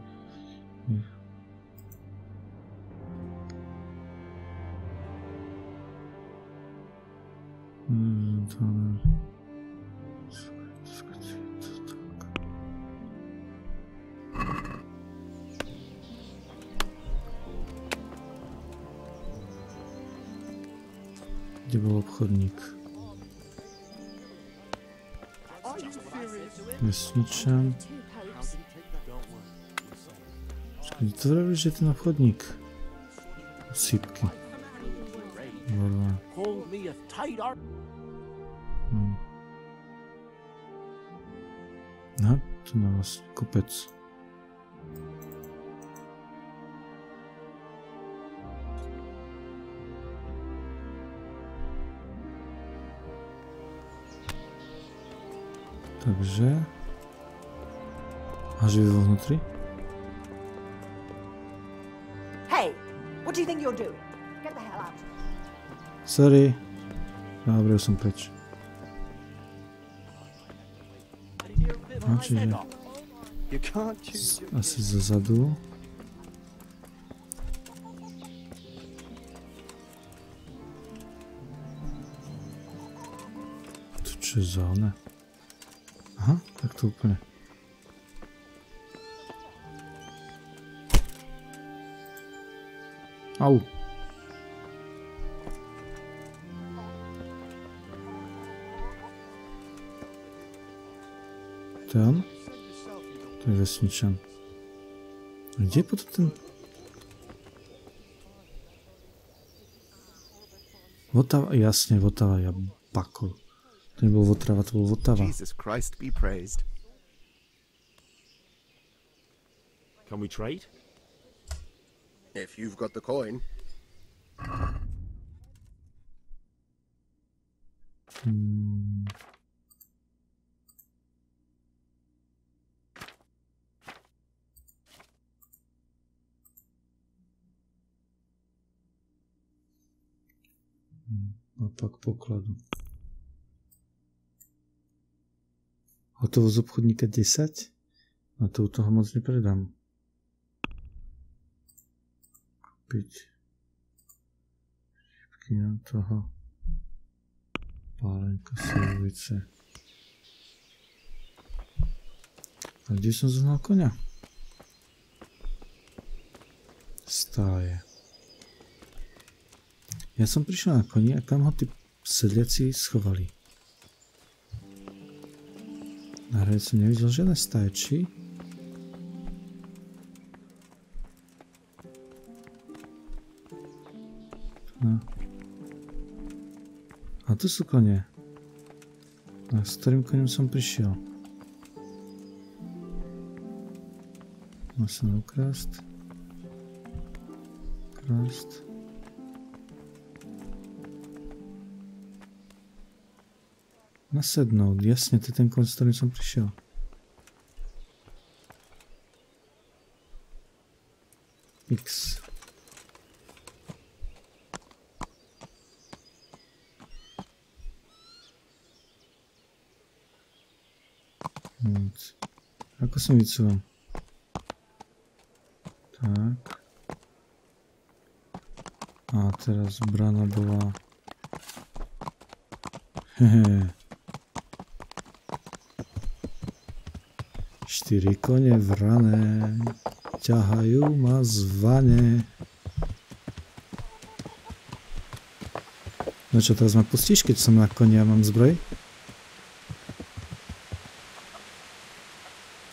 Kde bol obchodník? Vesničan. Počkaj, to vravíš, že je ten obchodník? Sípky. Vorla. No, tu má vlastne kopec. Takže... A živí vo vnútri? Hey, what do you think you're doing? Get the hell out. Sorry. Dobre, už som preč. No, čiže... Asi zozadu. Tu čo je zóna? Aha, tak to úplne. Au. To je on? To je vesničan. A kde je potom ten... Votava, jasne, Votava, ja bakol. To nebol Votrava, to bol Votava. Jesus Christ be praised. Can we trade? If you've got the coin. Opak pokladu. Hotovo z obchodníka 10? A to u toho moc nepredám. Kúpiť. Šipky na toho. Pálenka, silovice. A kde som zohnal koňa? Stáje. Ja som prišiel na koni a tam ho tí sedliaci schovali. Na hrade som nevidel žiadne stájči. No. A tu sú kone. A s ktorým koňom som prišiel? Má sa na ukrást. Ukrást. Nasednúť, jasne, to je ten koň, s ktorým som prišiel. X. Ako som vycúvam? Tak. A teraz brána bola... Hehe. 4 kone vrané, ťahajú ma z vane. No čo, teraz ma pustíš, keď som na koni a mám zbroj?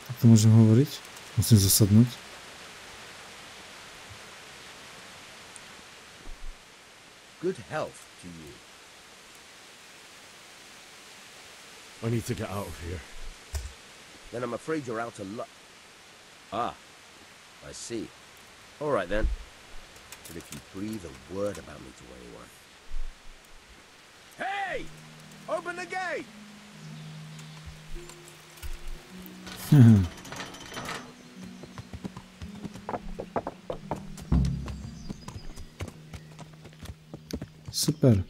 Tak to môžem hovoriť? Musím zasadnúť. Good health to you. I need to get out of here. Then I'm afraid you're out of luck. Ah, I see. All right then. But if you breathe a word about me to anyone... Hey! Open the gate! Super.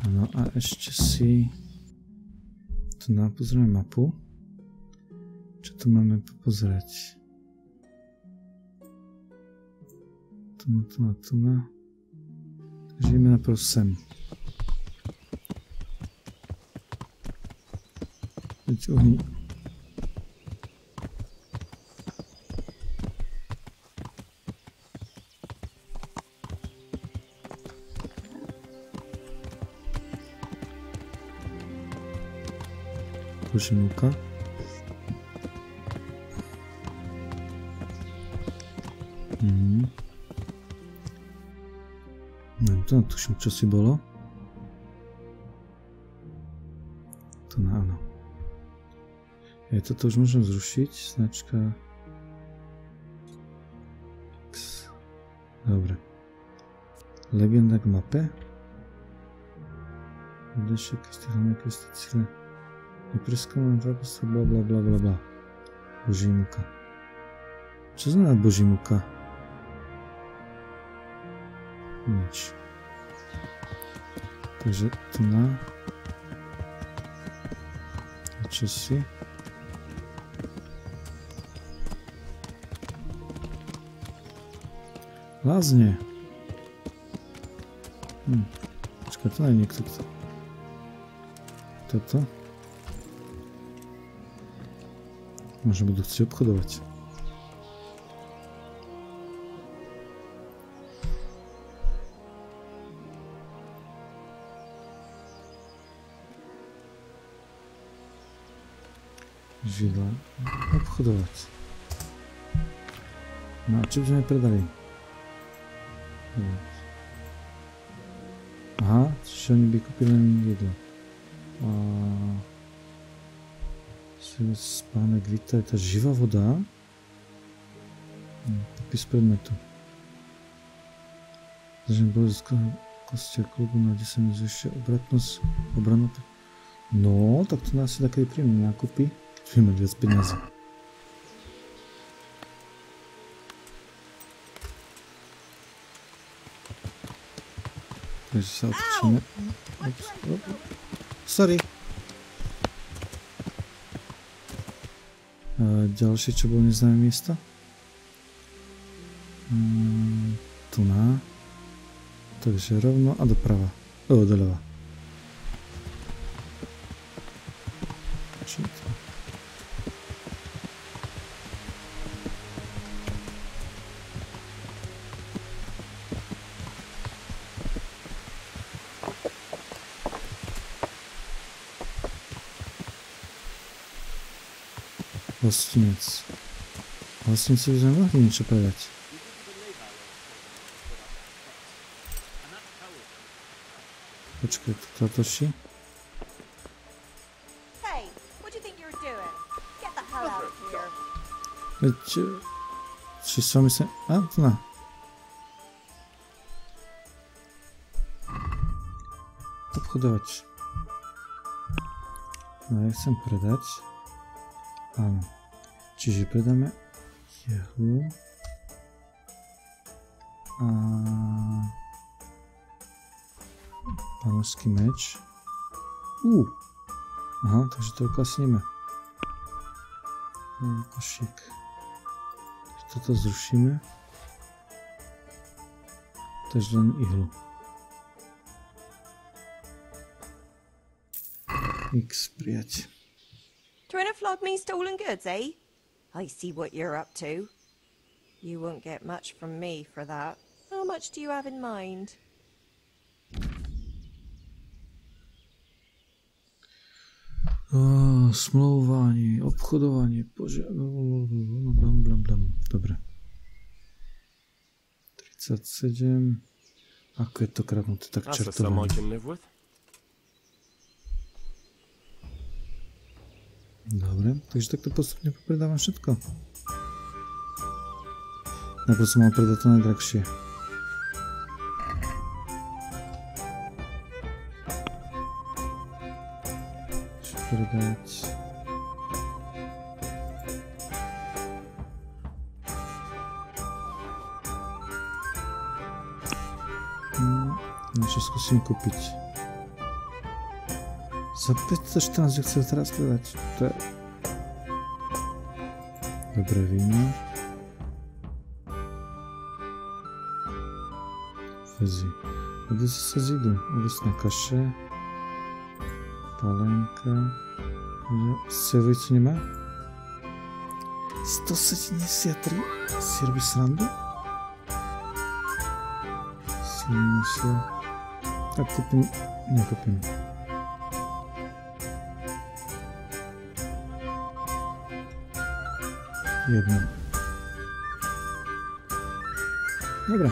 No a ešte si... Tu pozrieme mapu. Čo tu máme pozrieť? Tu na. Takže ideme najprv sem. Boží múka. Neviem, to natuším, čo si bolo. To áno. Toto už môžem zrušiť. Značka X. Dobre. Legenda k mape. Úložište, hlavne pesticíle. Nepreskúmané zákusy, blablabla. Boží múka. Čo znamená Boží múka? Nič. Takže tu na čo si lázne. Počkaj, to nie je niekto toto možno budú chcieť obchodovať. Židla. Obchodovať. No a čo by sme predali? Aha, čiže oni by kúpili len jedlo. Spánek Vita, je tá živá voda. Popis predmetu. Zažím bolo z kostia klubu na 10 minút ešte obranu. No, tak to nás si takedy príjemne nákupy. Budeme mať viac peniazy. Takže sa otočíme. Sorry. Ďalšie, čo bolo neznáme miesto. Tu na. Takže rovno a doprava. Doľava. Čo je to? Hostinec. Hostinci by sme mohli niečo predať. Počkaj, to točí. Či s vami sa... A, to na. Obchodovať. No, ja chcem predať. Áno. Čiže predáme jeho a pánovský meč. Aha, takže toľko asi neme. Košík. Toto zrušíme. Takže len ihlu. X prijať. Trying to flog me stolen goods, eh? I see what you're up to. You won't get much from me for that. How much do you have in mind? Smlouvanie, obchodovanie, blam. Dobre. 37. Ako je to krapnuté, tak čertovanie. Dobre, takže takto postupne popredávam všetko. Najprv som mal predať to najdrahšie. Čo predať? Niečo skúsim kúpiť. Za 514 chcem teraz predať. To je... Dobré víno. Fezi. Kde sa zídu? Ovesná kaše. Palenka. Sevojicu nemá? 173? Si robí srandu? Tak kúpim... Nekúpim. Jedno. Dobre.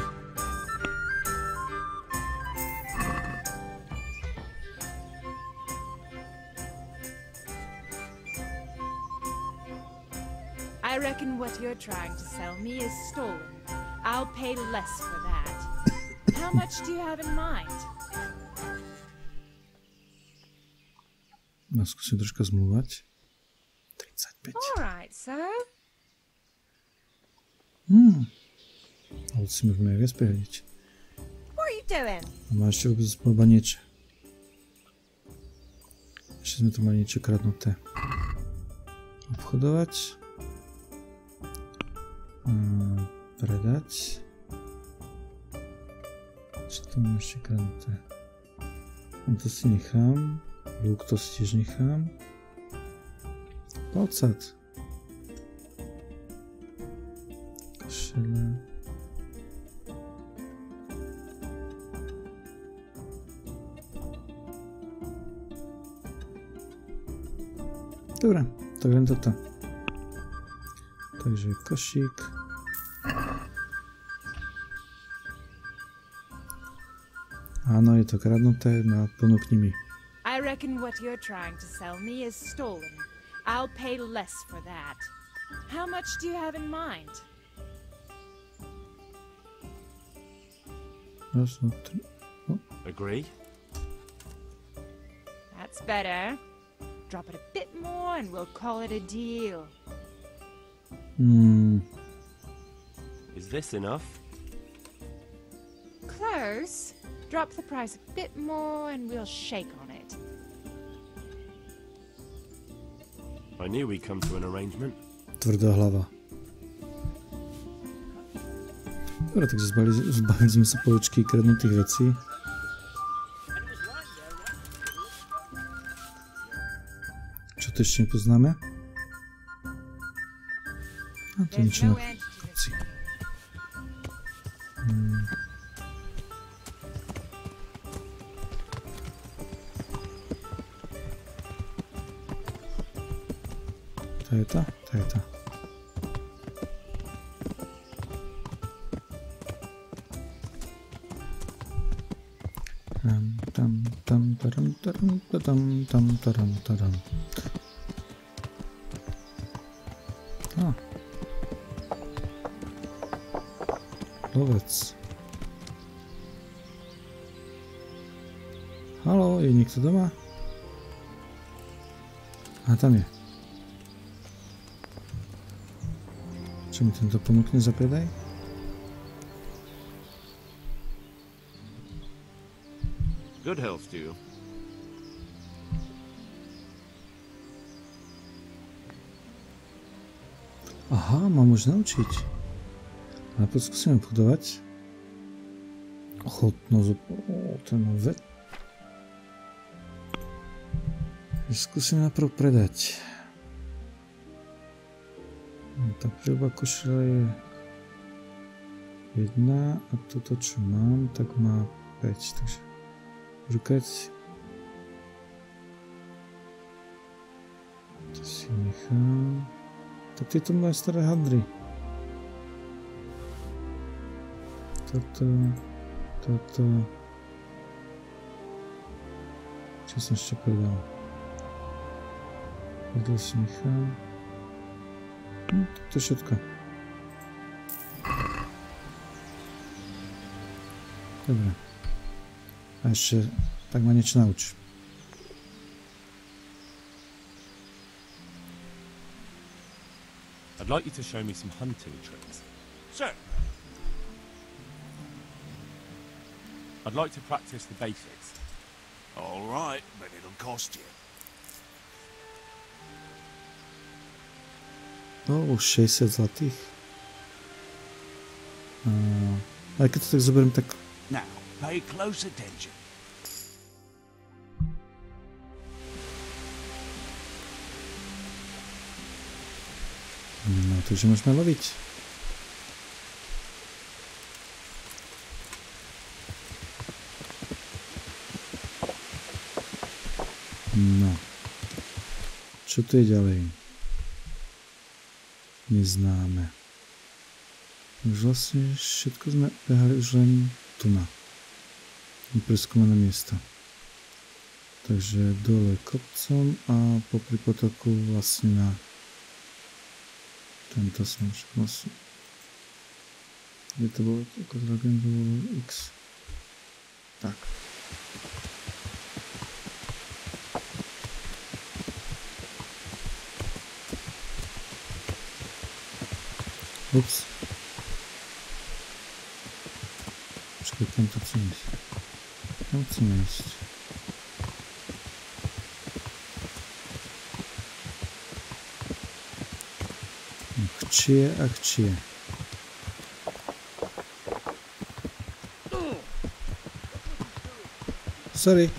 I reckon what you're trying to sell me is stolen. I'll pay less for that. How much do you have in mind? No, skúsim troška zmluvať. 35. Alright, sir. Ale si môžeme aj viac prihľadiť. What are you doing? Má ešte vôbec zblba niečo. Ešte sme tu mali niečo kradnuté. Obchodovať. Predať. Čo tam mám ešte kradnuté? To si nechám. Lúk to si tiež nechám. Palcat. Kašele. Dobre, tak len toto. Takže košík. Áno, je to kradnuté, no ponúkni mi. I reckon what you're trying to sell me is stolen. I'll pay less for that. How much do you have in mind? Agree? That's better. Drop it a bit more and we'll call it a deal. Is this enough? Close. Drop the price a bit more and we'll shake on it. I knew we'd come to an arrangement. Tvrdá hlava. Dobre, takže zbavili sme sa poličky kradnutých vecí. Čo to ešte nepoznáme? A to niečo na kopci. To je tá? To je tá. Lovec. Haló, je niekto doma? A tam je. Čo mi tento ponúkne za predaj? Good health to you. Aha, mám už naučiť. Ale poď skúsime obchodovať. Ochotnosť. Ten ved. Skúsim najprv predať. Tá príľba košela je 1 a toto čo mám, tak má 5, takže rukať. To si nechám. Tak tieto moje staré hadry. Toto. Čo som ešte predal? Predal si nechám. To je všetko. Dobre. A ešte tak ma niečo nauč. I'd like you to show me some hunting tricks. Sure. I'd like to practice the basics. All right, but it'll cost you. No, 60 zlatých. Ale keď to tak zoberiem, tak... Now, pay close attention. No, takže môžeme loviť. No. Čo tu je ďalej? neznáme. Už vlastne všetko sme behali už len tu na preskúmané miesto. Takže dole kopcom a popri potoku vlastne na tento som však vlastne. Kde to bolo? Ako zragen to bolo X. Tak. Ups. Počkaj, kam to chcem ísť? Kam chcem ísť? Chčie a chčie. Sorry.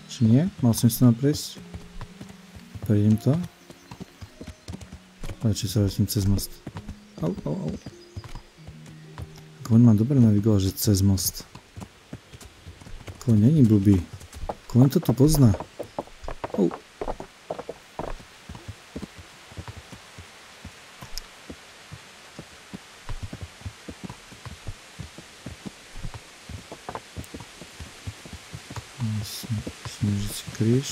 Či nie? Mal som si tam prejsť? Prejdem to. Radšej sa vrátím cez most. Au, au, au. Ako on má dobre navigovať, že cez most. Ako on není blbý. Ako on to tu pozná. Au. Musím žiť si kríž.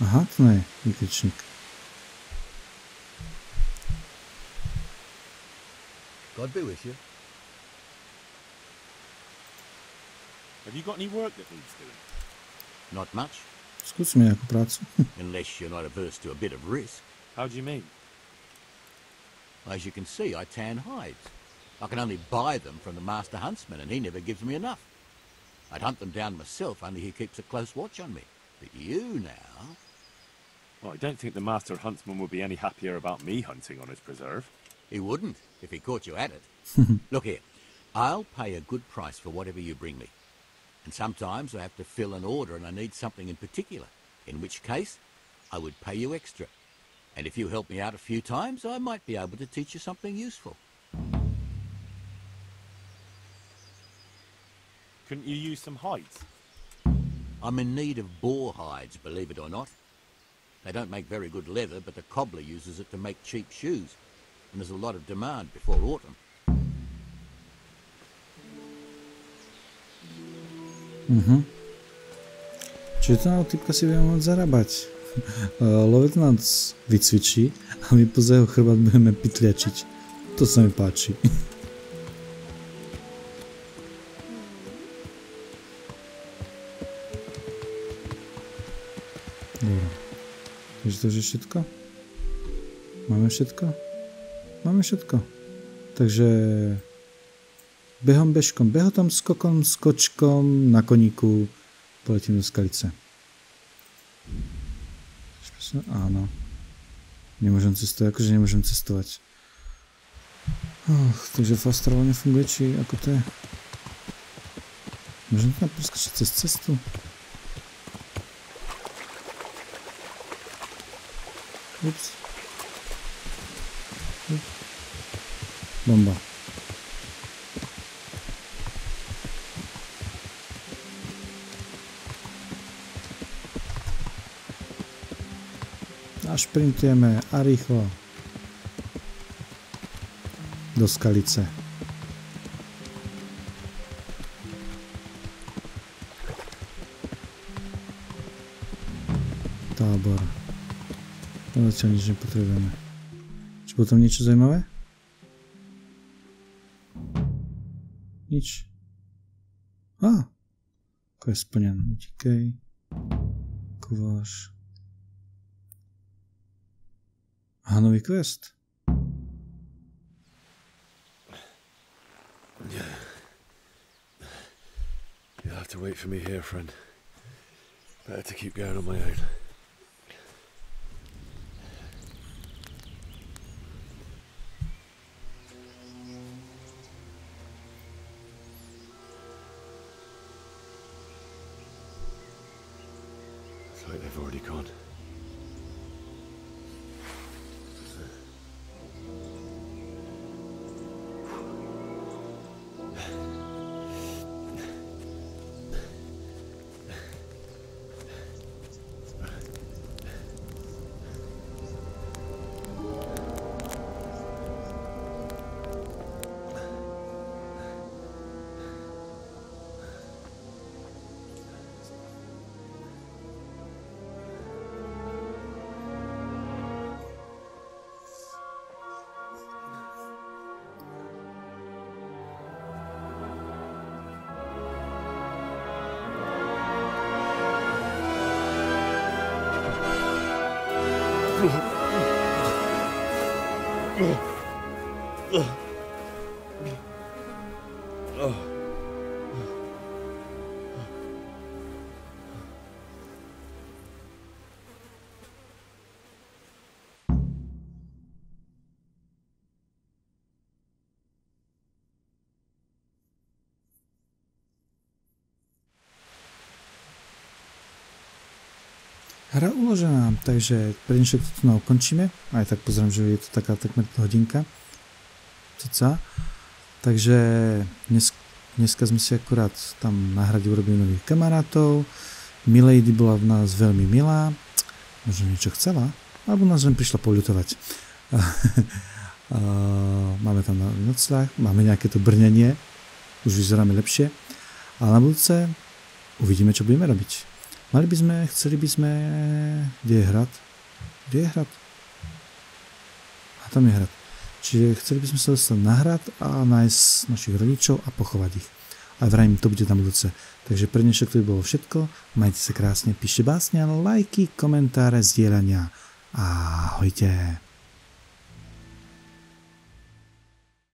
Aha, to nie je výkričník. God be with you. Have you got any work that needs doing? Not much. Skús mi nejakú prácu. Unless you're not averse to a bit of risk. How do you mean? As you can see, I tan hides. I can only buy them from the master huntsman, and he never gives me enough. I'd hunt them down myself, only he keeps a close watch on me. But you now... Well, I don't think the master huntsman would be any happier about me hunting on his preserve. He wouldn't, if he caught you at it. Look here, I'll pay a good price for whatever you bring me. And sometimes I have to fill an order and I need something in particular, in which case I would pay you extra. And if you help me out a few times, I might be able to teach you something useful. Couldn't you use some hides? I'm in need of boar hides, believe it or not. They don't make very good leather, but the cobbler uses it to make cheap shoes. And there's a lot of demand before autumn. Čiže toho typka si budeme môcť zarábať. Lovec nás vycvičí a my poza jeho chrbát budeme pytliačiť. To sa mi páči. Dobre. Takže to je všetko? Máme všetko? Máme všetko. Takže behom, bežkom, behotom, skokom, skočkom, na koníku poletím do Skalice. Áno. Nemôžem cestovať, akože nemôžem cestovať. Takže fast travel nefunguje, či ako to je? Môžem tam preskočiť cez cestu? Ups. Bomba. A šprintujeme a rýchlo do Skalice. Tábor. Zatiaľ nič nepotrebujeme. Či bolo tam niečo zaujímavé? Nič. Ako je splnené. Utekej. Kováš. Nový quest. You'll have to wait for me here, friend. Better to keep going on my own. It's like they've already gone. Hra uložená, takže prednešek to ukončíme. Aj tak pozerám, že je to taká takmer hodinka. Takže dneska sme si akurát tam na hrade urobili nových kamarátov. Milady bola v nás veľmi milá. Možno niečo chcela, alebo nás len prišla poľutovať. Máme tam nocľah, máme nejaké to brnenie. Už vyzeráme lepšie. Ale na budúce uvidíme, čo budeme robiť. Chceli by sme... Kde je hrad? A tam je hrad. Čiže chceli by sme sa dostať na hrad a nájsť našich rodičov a pochovať ich. A vrajím, to bude tam budúce. Takže pre dnešok to by bolo všetko. Majte sa krásne, píšte básne, lajky, komentáre, zdieľania. Ahojte.